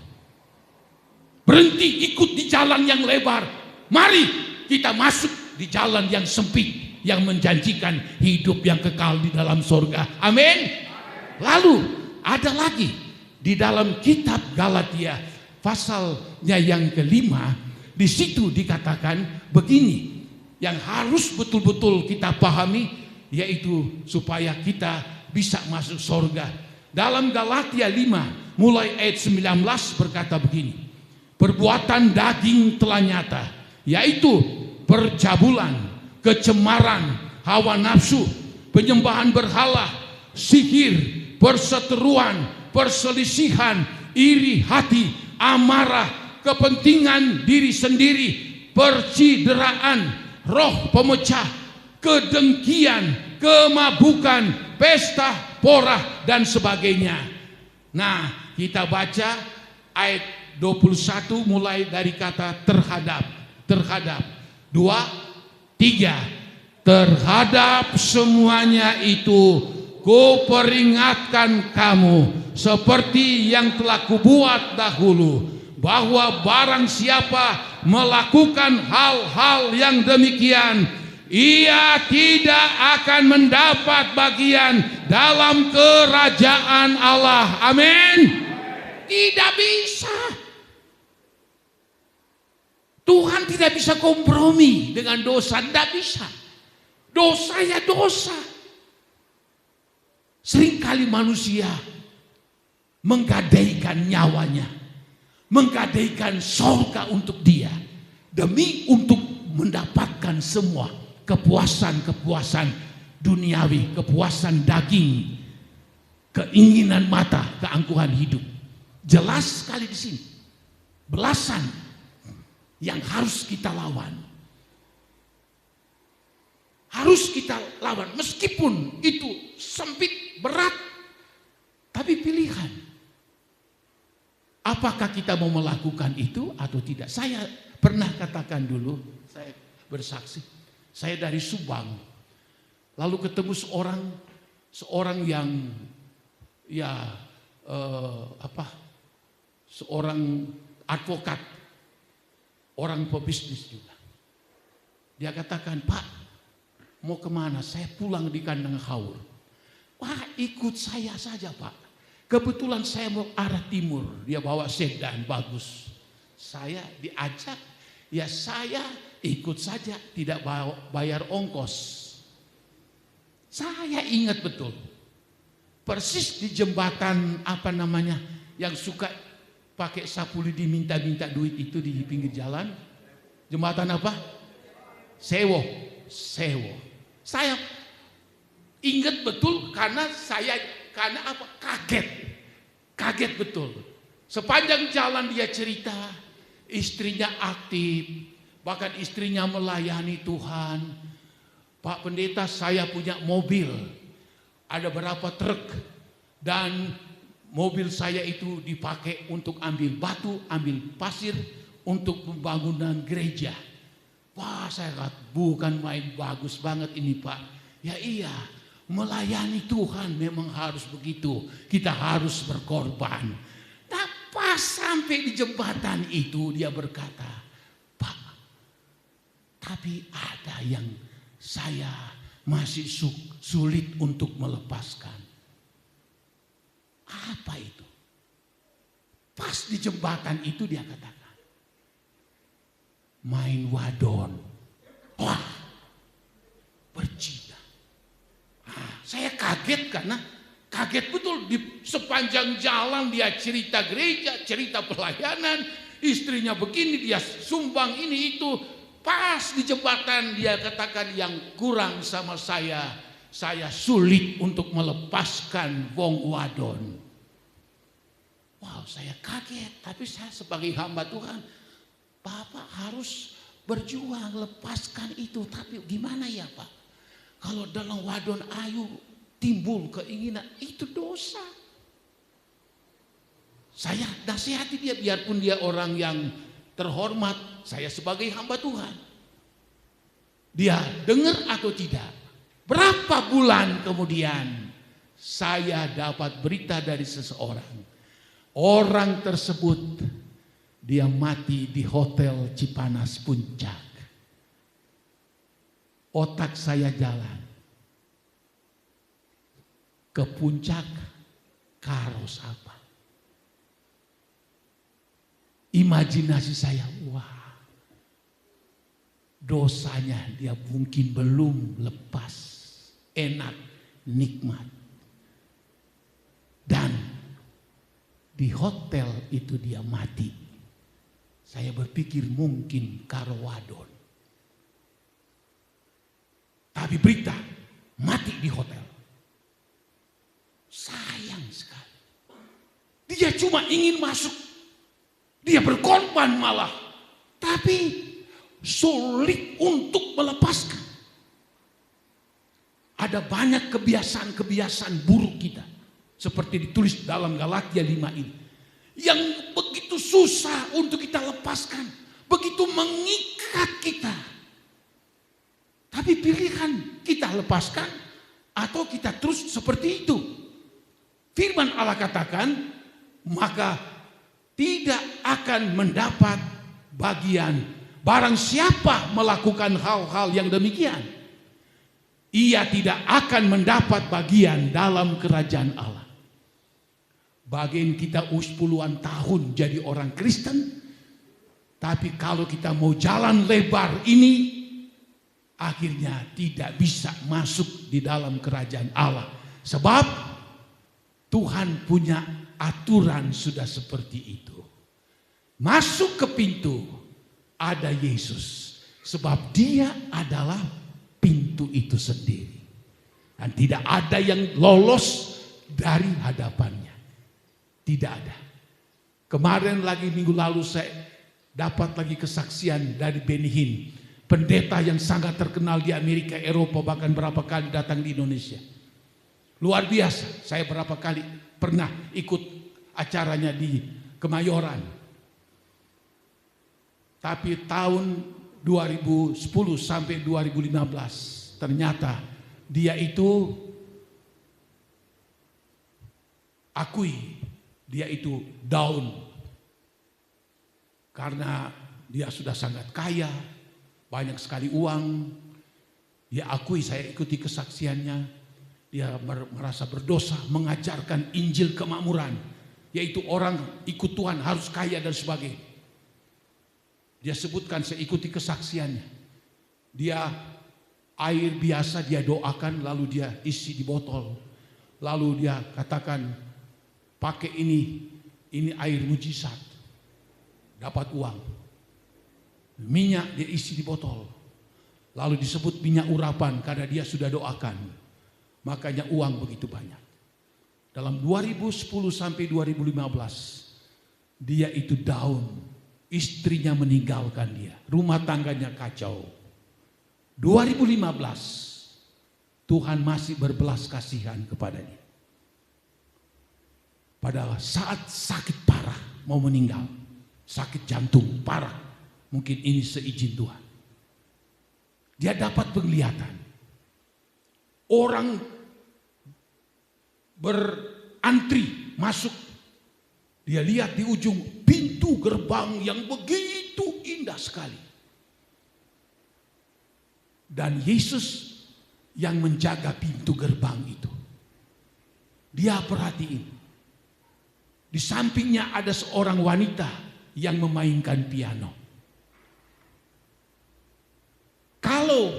Berhenti ikut di jalan yang lebar. Mari kita masuk di jalan yang sempit, yang menjanjikan hidup yang kekal di dalam surga. Amin. Lalu ada lagi di dalam kitab Galatia pasalnya yang kelima, di situ dikatakan begini, yang harus betul-betul kita pahami, yaitu supaya kita bisa masuk surga. Dalam Galatia 5 mulai ayat 19 berkata begini, perbuatan daging telah nyata, yaitu percabulan, kecemaran, hawa nafsu, penyembahan berhala, sihir, perseteruan, perselisihan, iri hati, amarah, kepentingan diri sendiri, percideraan, roh pemecah, kedengkian, kemabukan, pesta porah dan sebagainya. Nah, kita baca ayat 21 mulai dari kata terhadap 2, 3, Terhadap semuanya itu kuperingatkan kamu seperti yang telah kubuat dahulu, bahwa barang siapa melakukan hal-hal yang demikian, ia tidak akan mendapat bagian dalam kerajaan Allah. Amin. Tidak bisa. Tuhan tidak bisa kompromi dengan dosa, tidak bisa. Dosa ya dosa. Seringkali manusia menggadaikan nyawanya, menggadaikan surga untuk dia, demi untuk mendapatkan semua kepuasan-kepuasan duniawi, kepuasan daging, keinginan mata, keangkuhan hidup. Jelas sekali di sini. Belasan yang harus kita lawan. Harus kita lawan, meskipun itu sempit, berat, tapi pilihan. Apakah kita mau melakukan itu atau tidak? Saya pernah katakan dulu, saya bersaksi, saya dari Subang, lalu ketemu seorang yang seorang advokat, orang pebisnis juga. Dia katakan, Pak, mau kemana? Saya pulang di kandang haur. Wah, ikut saya saja, Pak. Kebetulan saya mau arah timur. Dia bawa sedan bagus. Saya diajak, ya saya ikut saja, tidak bayar ongkos. Saya ingat betul. Persis di jembatan yang suka pakai sapu lidi minta-minta duit itu di pinggir jalan. Jembatan apa? Sewo. Saya ingat betul karena kaget betul. Sepanjang jalan dia cerita, istrinya aktif, bahkan istrinya melayani Tuhan. Pak Pendeta, saya punya mobil, ada berapa truk, dan mobil saya itu dipakai untuk ambil batu, ambil pasir untuk pembangunan gereja. Wah, saya kata, bukan main, bagus banget ini, Pak. Ya iya, melayani Tuhan memang harus begitu. Kita harus berkorban. Nah, pas sampai di jembatan itu dia berkata, Pak, tapi ada yang saya masih sulit untuk melepaskan. Apa itu? Pas di jembatan itu dia katakan, main wadon. Wah, berzina. Saya kaget karena kaget betul. Di sepanjang jalan dia cerita gereja, cerita pelayanan, istrinya begini, dia sumbang ini itu. Pas di jembatan dia katakan, yang kurang sama saya sulit untuk melepaskan wong wadon. Wow, saya kaget. Tapi saya sebagai hamba Tuhan, Bapak harus berjuang, lepaskan itu. Tapi gimana ya, Pak? Kalau dalam wadon ayu timbul keinginan, itu dosa. Saya nasihati dia, biarpun dia orang yang terhormat, saya sebagai hamba Tuhan. Dia dengar atau tidak? Berapa bulan kemudian saya dapat berita dari seseorang. Orang tersebut dia mati di Hotel Cipanas Puncak. Otak saya jalan ke puncak, karos apa? Imajinasi saya, wah, dosanya dia mungkin belum lepas, enak, nikmat. Dan di hotel itu dia mati. Saya berpikir mungkin karo wadon. Tapi berita, mati di hotel. Sayang sekali. Dia cuma ingin masuk. Dia berkorban malah. Tapi sulit untuk melepaskan. Ada banyak kebiasaan-kebiasaan buruk kita. Seperti ditulis dalam Galatia 5 ini. Yang begitu susah untuk kita lepaskan. Begitu mengikat kita. Tapi pilihan kita lepaskan atau kita terus seperti itu. Firman Allah katakan, maka tidak akan mendapat bagian barang siapa melakukan hal-hal yang demikian. Ia tidak akan mendapat bagian dalam kerajaan Allah. Bagian kita puluhan tahun jadi orang Kristen, tapi kalau kita mau jalan lebar ini, akhirnya tidak bisa masuk di dalam kerajaan Allah. Sebab Tuhan punya aturan sudah seperti itu. Masuk ke pintu, ada Yesus. Sebab dia adalah pintu itu sendiri. Dan tidak ada yang lolos dari hadapannya. Tidak ada. Kemarin lagi minggu lalu saya dapat lagi kesaksian dari Benny Hinn. Pendeta yang sangat terkenal di Amerika, Eropa, bahkan berapa kali datang di Indonesia. Luar biasa, saya berapa kali pernah ikut acaranya di Kemayoran. Tapi tahun 2010 sampai 2015 ternyata dia itu dia itu down. Karena dia sudah sangat kaya, banyak sekali uang. Dia akui, saya ikuti kesaksiannya. Dia merasa berdosa mengajarkan Injil kemakmuran. Yaitu orang ikut Tuhan harus kaya dan sebagainya. Dia sebutkan, saya ikuti kesaksiannya. Dia air biasa dia doakan lalu dia isi di botol. Lalu dia katakan, pakai ini air mujizat. Dapat uang. Minyak dia isi di botol. Lalu disebut minyak urapan karena dia sudah doakan. Makanya uang begitu banyak. Dalam 2010 sampai 2015 dia itu down. Istrinya meninggalkan dia. Rumah tangganya kacau. 2015 Tuhan masih berbelas kasihan kepadanya. Pada saat sakit parah mau meninggal. Sakit jantung parah. Mungkin ini seizin Tuhan. Dia dapat penglihatan. Orang berantri masuk. Dia lihat di ujung pintu gerbang yang begitu indah sekali. Dan Yesus yang menjaga pintu gerbang itu. Dia perhatiin. Di sampingnya ada seorang wanita yang memainkan piano. Kalau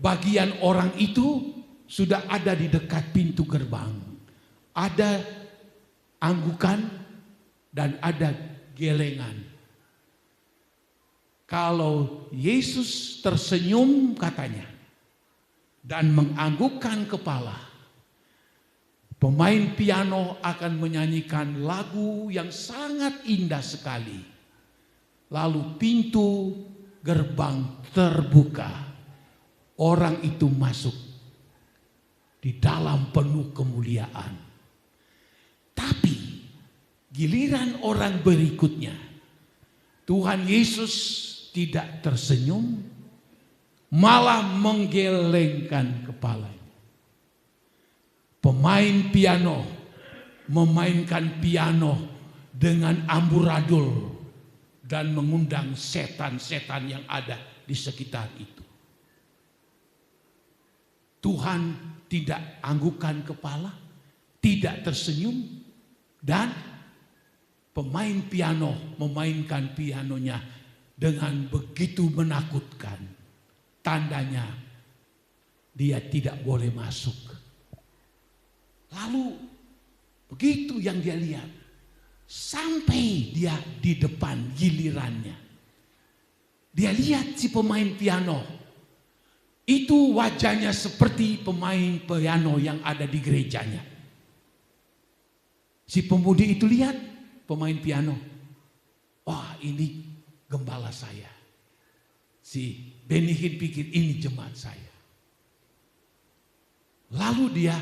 bagian orang itu sudah ada di dekat pintu gerbang, ada anggukan dan ada gelengan. Kalau Yesus tersenyum katanya dan menganggukkan kepala, pemain piano akan menyanyikan lagu yang sangat indah sekali. Lalu pintu gerbang terbuka. Orang itu masuk di dalam penuh kemuliaan. Tapi giliran orang berikutnya, Tuhan Yesus tidak tersenyum, malah menggelengkan kepalanya. Pemain piano memainkan piano dengan amburadul dan mengundang setan-setan yang ada di sekitar itu. Tuhan tidak anggukan kepala, tidak tersenyum, dan pemain piano memainkan pianonya dengan begitu menakutkan. Tandanya dia tidak boleh masuk. Lalu begitu yang dia lihat, sampai dia di depan gilirannya. Dia lihat si pemain piano. Itu wajahnya seperti pemain piano yang ada di gerejanya. Si pemudi itu lihat pemain piano. Wah, ini gembala saya. Si Benny Hinn pikir ini jemaat saya. Lalu dia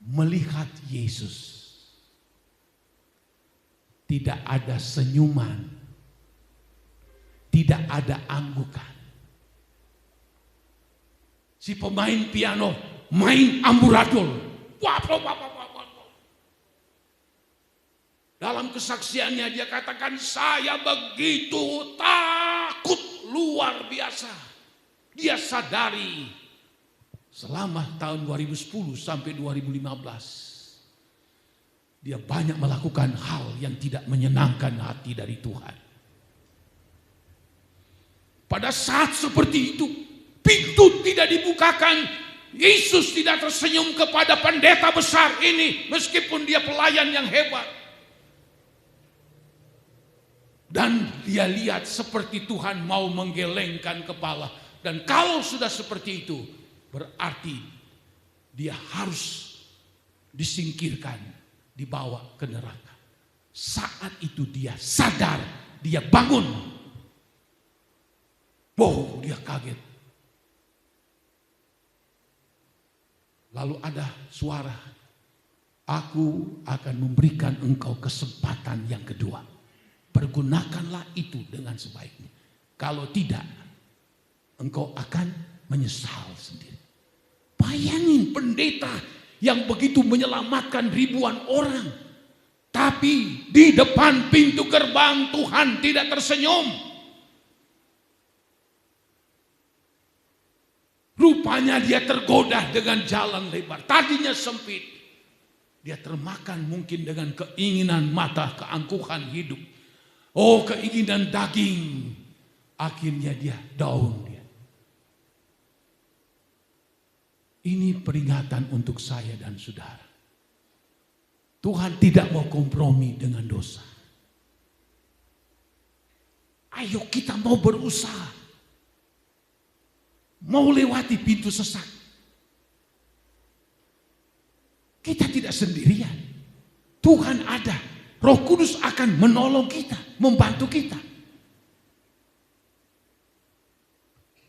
melihat Yesus. Tidak ada senyuman. Tidak ada anggukan. Si pemain piano main amburadul. Wah, wah, wah, wah, wah, wah. Dalam kesaksiannya dia katakan, saya begitu takut luar biasa. Dia sadari selama tahun 2010 sampai 2015 dia banyak melakukan hal yang tidak menyenangkan hati dari Tuhan. Pada saat seperti itu, pintu tidak dibukakan. Yesus tidak tersenyum kepada pendeta besar ini meskipun dia pelayan yang hebat. Dan dia lihat seperti Tuhan mau menggelengkan kepala. Dan kalau sudah seperti itu, berarti dia harus disingkirkan, dibawa ke neraka. Saat itu dia sadar, dia bangun. Wow, dia kaget. Lalu ada suara, aku akan memberikan engkau kesempatan yang kedua. Pergunakanlah itu dengan sebaiknya. Kalau tidak, engkau akan menyesal sendiri. Bayangin pendeta yang begitu menyelamatkan ribuan orang. Tapi di depan pintu gerbang Tuhan tidak tersenyum. Rupanya dia tergoda dengan jalan lebar. Tadinya sempit. Dia termakan mungkin dengan keinginan mata, keangkuhan hidup. Oh, keinginan daging. Akhirnya dia down. Ini peringatan untuk saya dan saudara. Tuhan tidak mau kompromi dengan dosa. Ayo kita mau berusaha. Mau lewati pintu sesat. Kita tidak sendirian. Tuhan ada. Roh Kudus akan menolong kita, membantu kita.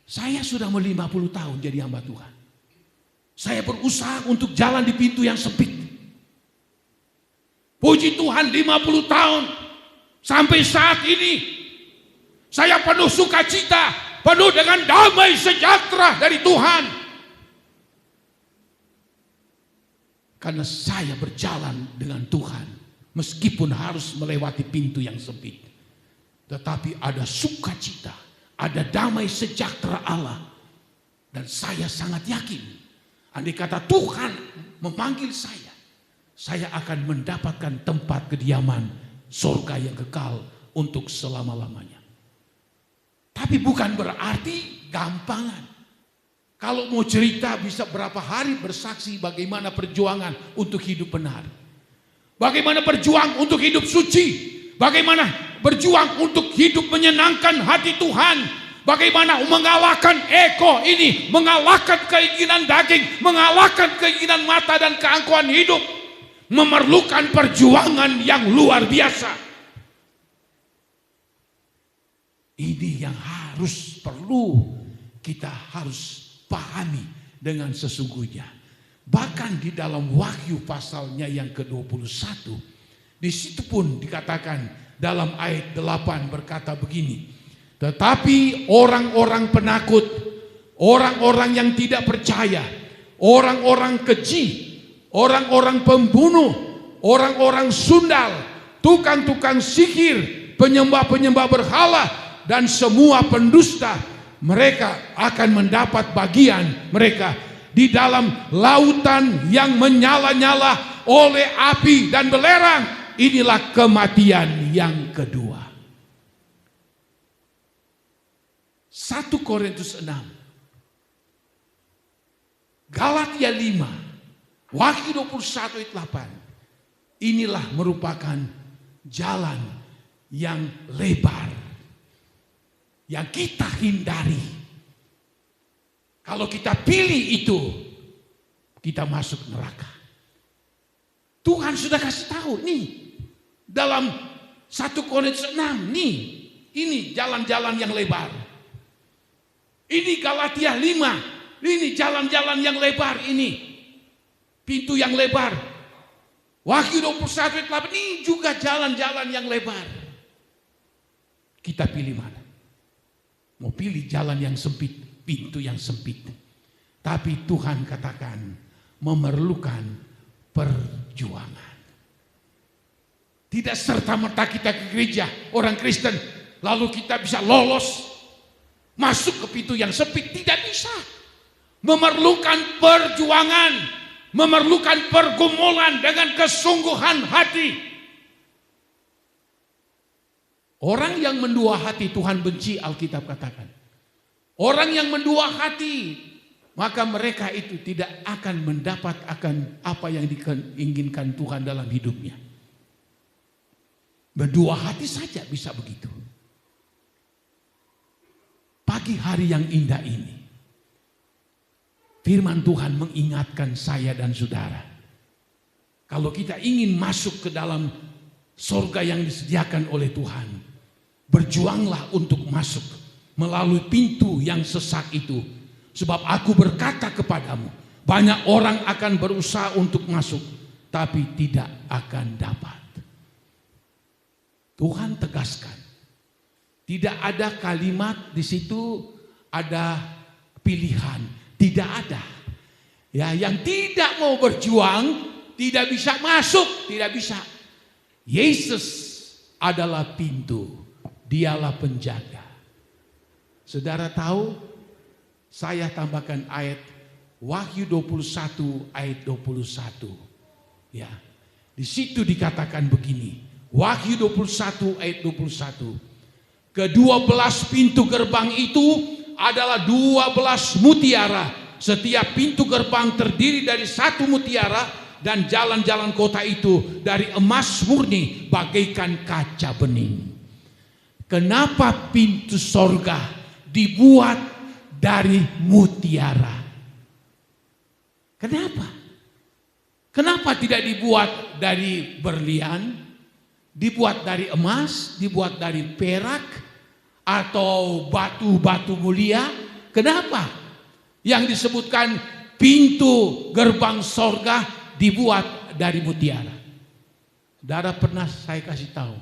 Saya sudah 50 tahun jadi hamba Tuhan. Saya berusaha untuk jalan di pintu yang sempit. Puji Tuhan 50 tahun. Sampai saat ini. Saya penuh sukacita. Penuh dengan damai sejahtera dari Tuhan. Karena saya berjalan dengan Tuhan. Meskipun harus melewati pintu yang sempit. Tetapi ada sukacita. Ada damai sejahtera Allah. Dan saya sangat yakin. Andai kata Tuhan memanggil saya akan mendapatkan tempat kediaman surga yang kekal untuk selama-lamanya. Tapi bukan berarti gampangan. Kalau mau cerita bisa berapa hari bersaksi bagaimana perjuangan untuk hidup benar. Bagaimana berjuang untuk hidup suci. Bagaimana berjuang untuk hidup menyenangkan hati Tuhan. Bagaimana mengalahkan ego ini, mengalahkan keinginan daging, mengalahkan keinginan mata dan keangkuhan hidup. Memerlukan perjuangan yang luar biasa. Ini yang perlu kita harus pahami dengan sesungguhnya. Bahkan di dalam Wahyu pasalnya yang ke-21, di situ pun dikatakan dalam ayat 8 berkata begini. Tetapi orang-orang penakut, orang-orang yang tidak percaya, orang-orang keji, orang-orang pembunuh, orang-orang sundal, tukang-tukang sihir, penyembah-penyembah berhala, dan semua pendusta, mereka akan mendapat bagian mereka di dalam lautan yang menyala-nyala oleh api dan belerang. Inilah kematian yang kedua. 1 Korintus 6, Galatia 5, Wahyu 21 ayat 8. Inilah merupakan jalan yang lebar yang kita hindari. Kalau kita pilih itu, kita masuk neraka. Tuhan sudah kasih tahu nih dalam 1 Korintus 6 nih, ini jalan-jalan yang lebar. Ini Galatia 5, ini jalan-jalan yang lebar ini. Pintu yang lebar. Wahyu 21 ayat 8 ini juga jalan-jalan yang lebar. Kita pilih mana? Mau pilih jalan yang sempit, pintu yang sempit. Tapi Tuhan katakan memerlukan perjuangan. Tidak serta-merta kita ke gereja, orang Kristen, lalu kita bisa lolos masuk ke pintu yang sempit. Tidak bisa. Memerlukan perjuangan, memerlukan pergumulan dengan kesungguhan hati. Orang yang mendua hati Tuhan benci, Alkitab katakan. Orang yang mendua hati, maka mereka itu tidak akan mendapat akan apa yang diinginkan Tuhan dalam hidupnya. Berdua hati saja bisa begitu. Pagi hari yang indah ini, firman Tuhan mengingatkan saya dan saudara. Kalau kita ingin masuk ke dalam surga yang disediakan oleh Tuhan, berjuanglah untuk masuk melalui pintu yang sesak itu. Sebab aku berkata kepadamu, banyak orang akan berusaha untuk masuk, tapi tidak akan dapat. Tuhan tegaskan, tidak ada kalimat di situ ada pilihan, tidak ada. Ya, yang tidak mau berjuang tidak bisa masuk, tidak bisa. Yesus adalah pintu, dialah penjaga. Saudara tahu, saya tambahkan ayat Wahyu 21 ayat 21. Ya. Di situ dikatakan begini. Wahyu 21 ayat 21. Ke-12 pintu gerbang itu adalah 12 mutiara. Setiap pintu gerbang terdiri dari 1 mutiara dan jalan-jalan kota itu dari emas murni bagaikan kaca bening. Kenapa pintu sorga dibuat dari mutiara? Kenapa? Kenapa tidak dibuat dari berlian? Dibuat dari emas, dibuat dari perak, atau batu-batu mulia? Kenapa? Yang disebutkan pintu gerbang sorga dibuat dari mutiara. Saudara, pernah saya kasih tahu,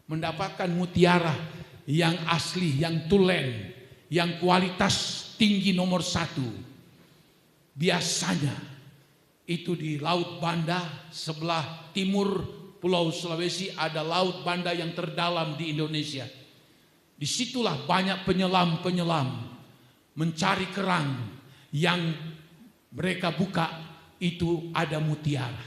mendapatkan mutiara yang asli, yang tulen, yang kualitas tinggi nomor 1. Biasanya itu di Laut Banda sebelah timur Pulau Sulawesi, ada Laut Banda yang terdalam di Indonesia. Disitulah banyak penyelam-penyelam mencari kerang yang mereka buka, itu ada mutiara.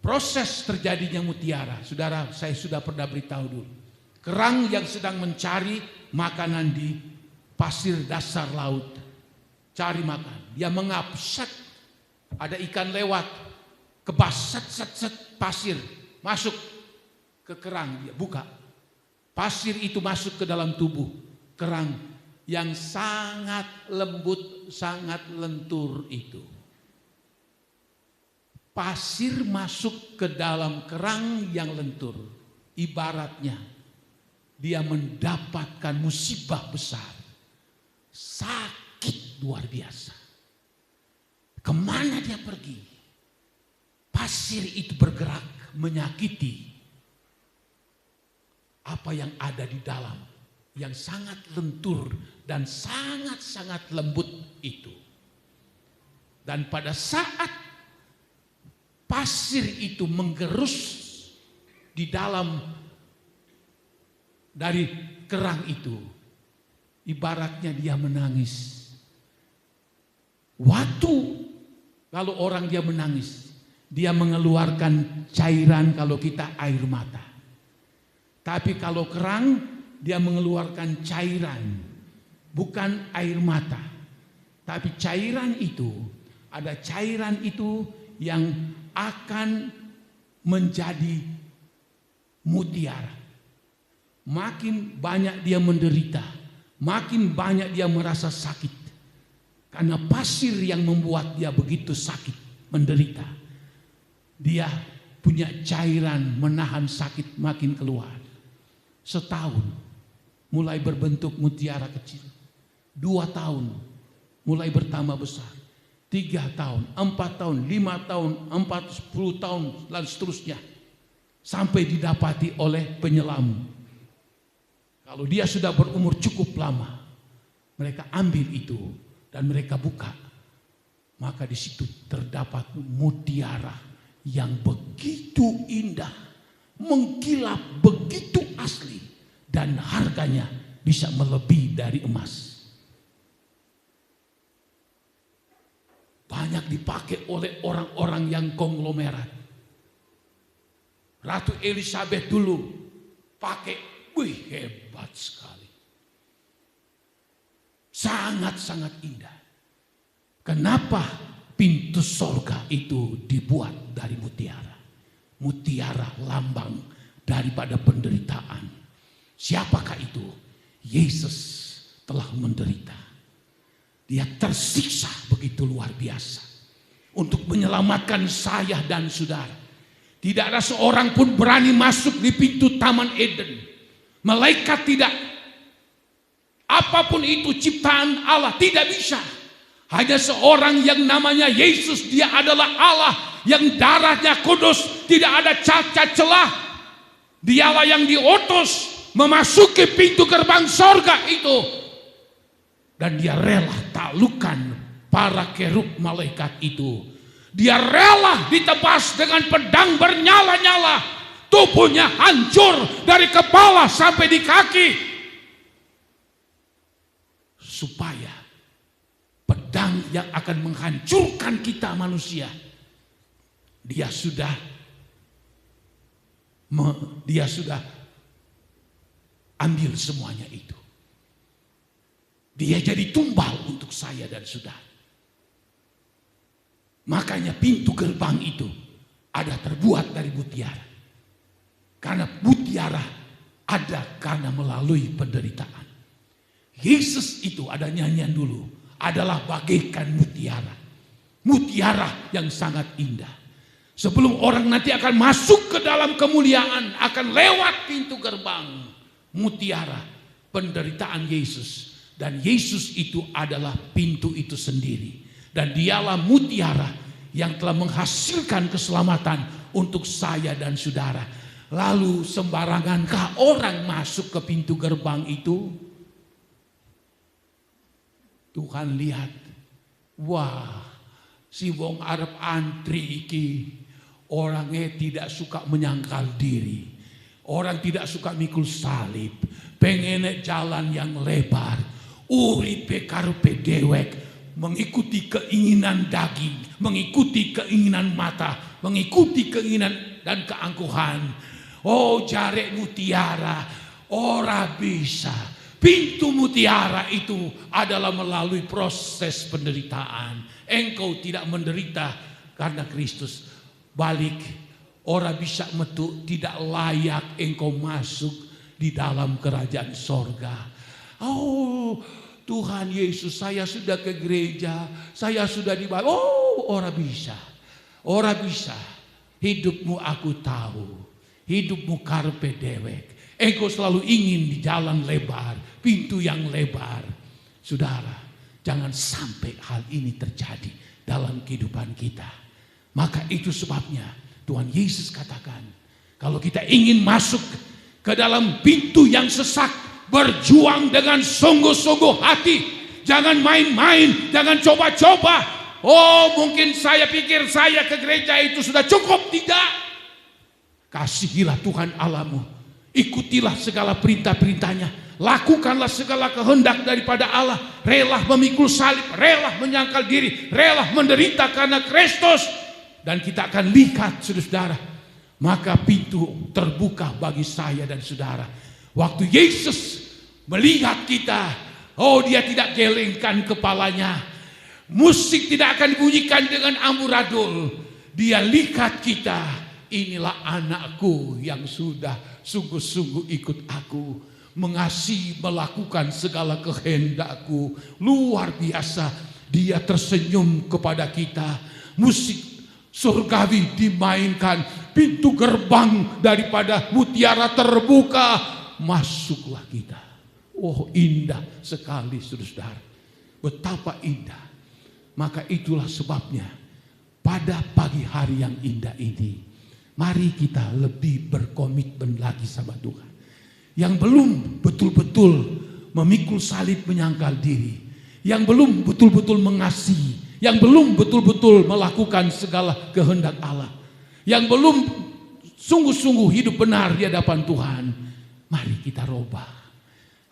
Proses terjadinya mutiara, saudara, saya sudah pernah beritahu dulu. Kerang yang sedang mencari makanan di pasir dasar laut, cari makan, dia mengap, set, ada ikan lewat, kebas, set, pasir masuk ke kerang, dia buka. Pasir itu masuk ke dalam tubuh kerang yang sangat lembut, sangat lentur itu. Pasir masuk ke dalam kerang yang lentur, ibaratnya dia mendapatkan musibah besar, sakit luar biasa. Kemana dia pergi? Pasir itu bergerak menyakiti apa yang ada di dalam, yang sangat lentur dan sangat-sangat lembut itu. Dan pada saat pasir itu menggerus di dalam dari kerang itu, ibaratnya dia menangis. Waktu kalau orang dia menangis, dia mengeluarkan cairan, kalau kita air mata. Tapi kalau kerang, dia mengeluarkan cairan, bukan air mata. Tapi cairan itu, ada cairan itu yang akan menjadi mutiara. Makin banyak dia menderita, makin banyak dia merasa sakit. Karena pasir yang membuat dia begitu sakit, menderita. Dia punya cairan menahan sakit makin keluar. Setahun mulai berbentuk mutiara kecil. 2 tahun mulai bertambah besar. 3 tahun, 4 tahun, 5 tahun, 10 tahun dan seterusnya. Sampai didapati oleh penyelam. Kalau dia sudah berumur cukup lama, mereka ambil itu Dan mereka buka. Maka di situ terdapat mutiara yang begitu indah, mengkilap begitu asli, dan harganya bisa melebihi dari emas. Banyak dipakai oleh orang-orang yang konglomerat. Ratu Elizabeth dulu pakai, wih hebat sekali. Sangat-sangat indah. Kenapa pintu sorga itu dibuat dari mutiara? Mutiara lambang daripada penderitaan. Siapakah itu? Yesus telah menderita. Dia tersiksa begitu luar biasa untuk menyelamatkan saya dan saudara. Tidak ada seorang pun berani masuk di pintu Taman Eden. Malaikat tidak. Apapun itu ciptaan Allah tidak bisa. Hanya seorang yang namanya Yesus, dia adalah Allah yang darahnya kudus, tidak ada cacat celah. Dialah yang diutus memasuki pintu gerbang sorga itu. Dan dia rela taklukan para kerub malaikat itu. Dia rela ditebas dengan pedang bernyala-nyala. Tubuhnya hancur dari kepala sampai di kaki. Supaya pedang yang akan menghancurkan kita manusia, dia sudah ambil semuanya itu. Dia jadi tumbal untuk saya dan saudara. Makanya pintu gerbang itu ada terbuat dari mutiara. Karena mutiara ada karena melalui penderitaan. Yesus itu, ada nyanyian dulu, adalah bagaikan mutiara. Mutiara yang sangat indah. Sebelum orang nanti akan masuk ke dalam kemuliaan, akan lewat pintu gerbang mutiara penderitaan Yesus. Dan Yesus itu adalah pintu itu sendiri. Dan dialah mutiara yang telah menghasilkan keselamatan untuk saya dan saudara. Lalu sembarangankah orang masuk ke pintu gerbang itu? Tuhan lihat, wah, si wong arep antri iki orangnya tidak suka menyangkal diri. Orang tidak suka mikul salib, pengen jalan yang lebar. Uripe karepe dewek, mengikuti keinginan daging, mengikuti keinginan mata, mengikuti keinginan dan keangkuhan. Oh, jarek mutiara, ora bisa. Pintu mutiara itu adalah melalui proses penderitaan. Engkau tidak menderita karena Kristus. Balik, ora bisa metu, tidak layak engkau masuk di dalam kerajaan sorga. Oh, Tuhan Yesus, saya sudah ke gereja, saya sudah dibawa. Oh, ora bisa. Ora bisa. Hidupmu aku tahu. Hidupmu karpe dewek. Engkau selalu ingin di jalan lebar, pintu yang lebar. Saudara, jangan sampai hal ini terjadi dalam kehidupan kita. Maka itu sebabnya Tuhan Yesus katakan, kalau kita ingin masuk ke dalam pintu yang sesak, berjuang dengan sungguh-sungguh hati. Jangan main-main, jangan coba-coba. Oh, mungkin saya pikir saya ke gereja itu sudah cukup. Tidak. Kasihilah Tuhan Allahmu. Ikutilah segala perintah-perintahnya. Lakukanlah segala kehendak daripada Allah. Rela memikul salib, rela menyangkal diri, rela menderita karena Kristus. Dan kita akan lihat, saudara, maka pintu terbuka bagi saya dan saudara. Waktu Yesus melihat kita, oh, dia tidak gelengkan kepalanya. Musik tidak akan dibunyikan dengan amburadul. Dia lihat kita, inilah anakku yang sudah sungguh-sungguh ikut aku, mengasihi, melakukan segala kehendakku. Luar biasa, dia tersenyum kepada kita. Musik surgawi dimainkan, pintu gerbang daripada mutiara terbuka. Masuklah kita. Oh, indah sekali, saudara. Betapa indah. Maka itulah sebabnya pada pagi hari yang indah ini, mari kita lebih berkomitmen lagi sama Tuhan. Yang belum betul-betul memikul salib menyangkal diri, yang belum betul-betul mengasihi, yang belum betul-betul melakukan segala kehendak Allah, yang belum sungguh-sungguh hidup benar di hadapan Tuhan, mari kita robah.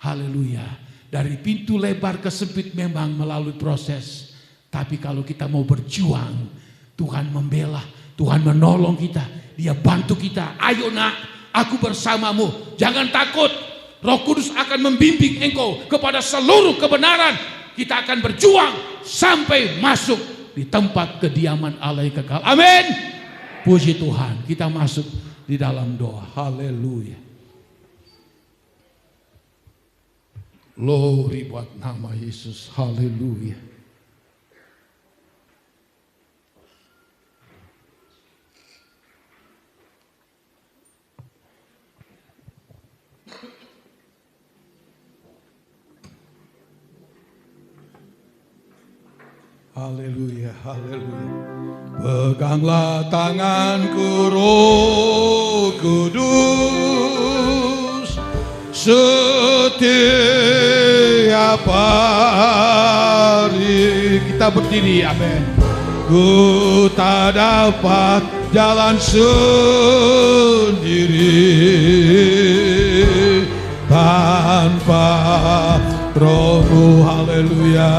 Haleluya. Dari pintu lebar ke sempit memang melalui proses, tapi kalau kita mau berjuang, Tuhan membela, Tuhan menolong kita, Dia bantu kita. Ayo nak, aku bersamamu, jangan takut. Roh Kudus akan membimbing engkau kepada seluruh kebenaran. Kita akan berjuang sampai masuk di tempat kediaman Allah yang kekal. Amin. Puji Tuhan, kita masuk di dalam doa. Haleluya. Glory buat nama Yesus. Haleluya. Haleluya, haleluya. Peganglah tanganku Roh Kudus, setiap hari. Kita berdiri, amin. Ku tak dapat jalan sendiri tanpa Roh-Mu. Haleluya.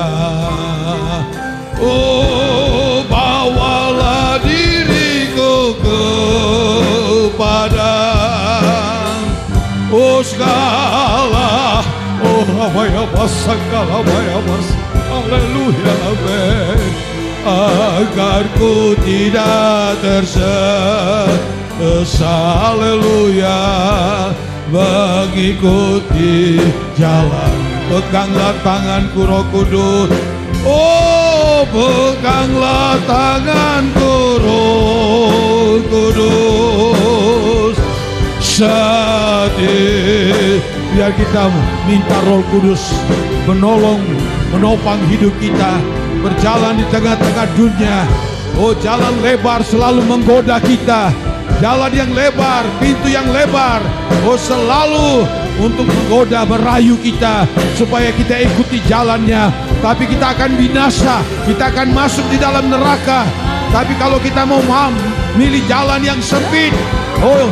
Oh, bawalah diriku kepada segala, oh abaya basakala abaya bas, haleluya, amin. Agar ku tidak tersesat, haleluya, mengikuti jalan. Peganglah tanganku Roh Kudus. Oh, peganglah tanganku Roh Kudus. Biar kita minta Roh Kudus menopang hidup kita, berjalan di tengah-tengah dunia. Oh, jalan lebar selalu menggoda kita, jalan yang lebar, pintu yang lebar, oh selalu untuk menggoda, merayu kita supaya kita ikuti jalannya. Tapi kita akan binasa, kita akan masuk di dalam neraka. Tapi kalau kita mau milih jalan yang sempit, oh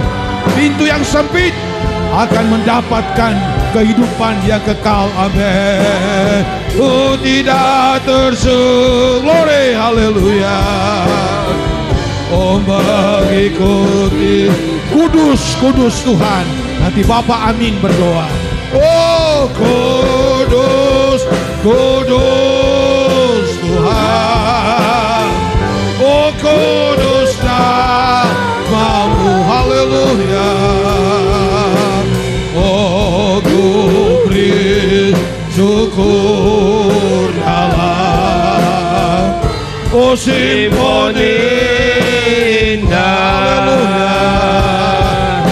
pintu yang sempit, akan mendapatkan kehidupan yang kekal. Amin. Oh, tidak glory, haleluya. Oh, mengikuti kudus, kudus Tuhan. Nanti Bapak amin berdoa. Oh, kudus, kudus Tuhan. Oh, kudus namamu, haleluya. Oh, ku beri syukur dalam oh simfoni indah. Haleluya.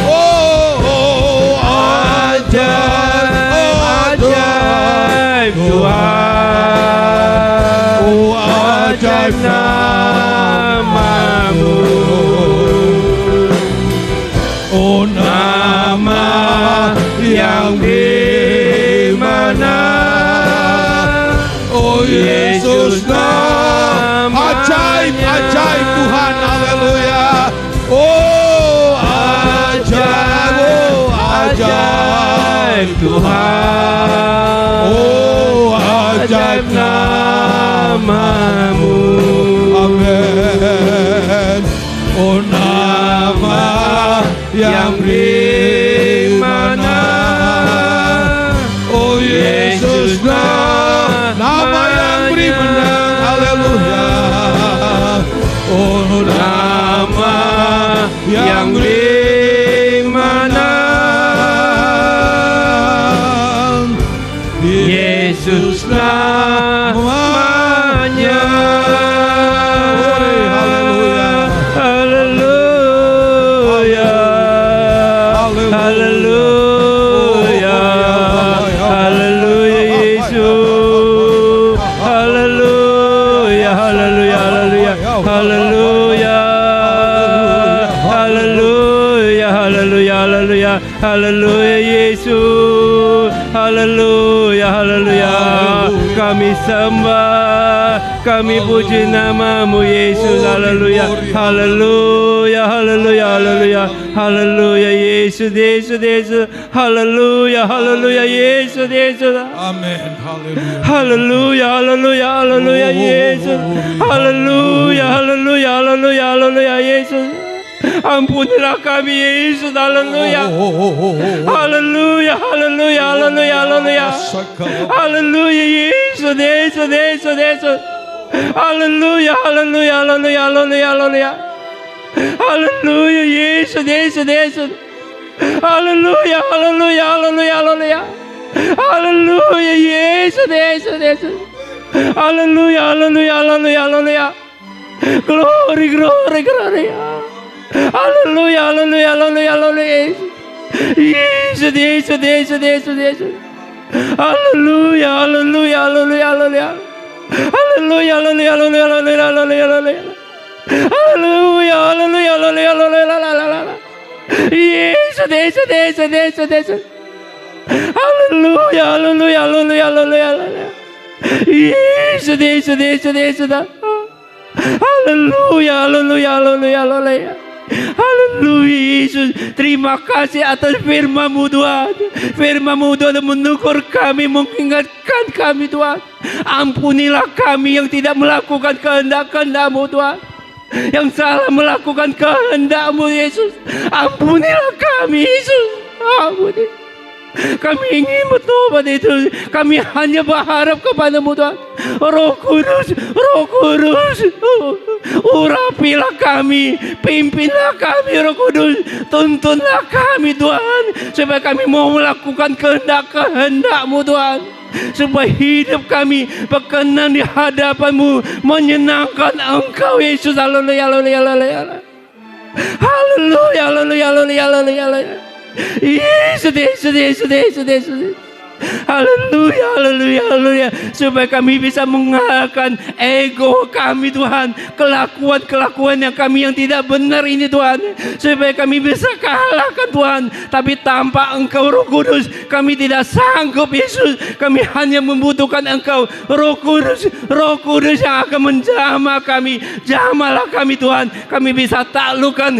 Oh, ajaib, ajaib Tuhan. Oh, ajaib namamu. Oh, nama yang di mana, oh Yesus nama ajaib, ajaib Tuhan, haleluya. Oh ajaib, oh ajaib Tuhan. Oh ajaib namamu, amin. Oh nama yang di mana, oh Yesus nama yang beri menang, haleluya. Oh nama yang beri menang, Yesus namanya. Haleluya Yesus, haleluya, haleluya. kami sembah, kami puji namamu Yesus. Haleluya, haleluya, haleluya, haleluya, haleluya Yesus, Yesus, Yesus. Haleluya, haleluya Yesus, Yesus. Amin. Haleluya. Haleluya, haleluya, haleluya Yesus. Haleluya, haleluya, haleluya, haleluya Yesus. Ampunilah kami Yesus. Haleluya. Haleluya, haleluya, haleluya, haleluya. Haleluya Yesus, Yesus, Yesus, Yesus. Haleluya, haleluya, haleluya, haleluya, haleluya. Haleluya Yesus, Yesus, Yesus. Haleluya, haleluya, haleluya, haleluya. Haleluya Yesus, Yesus, Yesus. Haleluya, haleluya, haleluya, haleluya. Glory, glory, glory. Haleluya, haleluya, haleluya, haleluya. Yesus, Yesus, Yesus, Yesus, Yesus. Haleluya, haleluya, haleluya, haleluya. Haleluya, haleluya, haleluya, haleluya, haleluya, haleluya. Haleluya, haleluya, haleluya, haleluya, haleluya. Yesus, Yesus, Yesus, Yesus, Yesus. Haleluya, haleluya, haleluya, haleluya, haleluya. Yesus, Yesus, Yesus, Yesus. Haleluya, haleluya, haleluya, haleluya. Haleluya Yesus, terima kasih atas firman-Mu Tuhan. Firman-Mu Tuhan menegur kami, mengingatkan kami Tuhan. Ampunilah kami yang tidak melakukan kehendak-kehendak-Mu Tuhan, yang salah melakukan kehendak-Mu Yesus. Ampunilah kami Yesus, ampuni. Kami ingin bertobat itu. Kami hanya berharap kepada-Mu Tuhan. Roh Kudus, Roh Kudus, urapilah kami, pimpinlah kami Roh Kudus, tuntunlah kami Tuhan, supaya kami mau melakukan kehendak-kehendak-Mu Tuhan, supaya hidup kami berkenan di hadapan-Mu, menyenangkan Engkau Yesus. Haleluya, haleluya, haleluya. Haleluya, haleluya, haleluya, haleluya. Yesus, Yesus, Yesus, Yesus, Yesus. Haleluya, haleluya, haleluya. Supaya kami bisa mengalahkan ego kami Tuhan, kelakuan-kelakuan yang kami yang tidak benar ini Tuhan, supaya kami bisa kalahkan Tuhan. Tapi tanpa Engkau Roh Kudus kami tidak sanggup Yesus. Kami hanya membutuhkan Engkau Roh Kudus, Roh Kudus yang akan menjamah kami. Jamalah kami Tuhan. Kami bisa taklukkan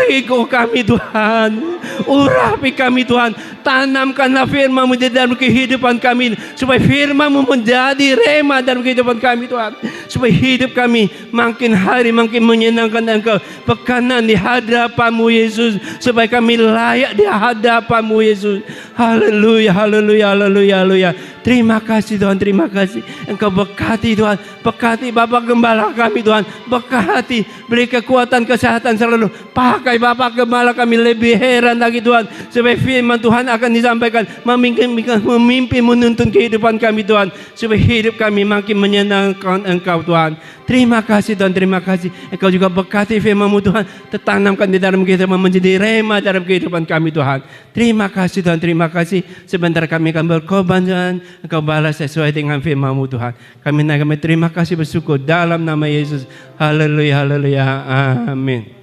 ego kami Tuhan. Urapi kami Tuhan. Tanamkanlah firman-Mu di dalam kehidupan kami, supaya firman-Mu menjadi rema dalam kehidupan kami Tuhan, supaya hidup kami makin hari makin menyenangkan Engkau, berkenan di hadapan-Mu Yesus, supaya kami layak di hadapan-Mu Yesus. Haleluya, haleluya, haleluya, haleluya. Terima kasih Tuhan, terima kasih. Engkau berkati Tuhan, berkati Bapak Gembala kami Tuhan, berkati, beri kekuatan, kesehatan selalu. Pakai Bapak Gembala kami lebih heran lagi Tuhan, supaya firman Tuhan akan disampaikan, memimpin, menuntun kehidupan kami Tuhan, supaya hidup kami makin menyenangkan Engkau Tuhan. Terima kasih Tuhan, terima kasih. Engkau juga berkati firman-Mu Tuhan, tertanamkan di dalam kehidupan, menjadi rema dalam kehidupan kami Tuhan. Terima kasih Tuhan, terima kasih. Sebentar kami akan berkorban Tuhan, Engkau balas sesuai dengan firman-Mu Tuhan. Kami terima kasih, bersyukur dalam nama Yesus. Haleluya, haleluya, amin.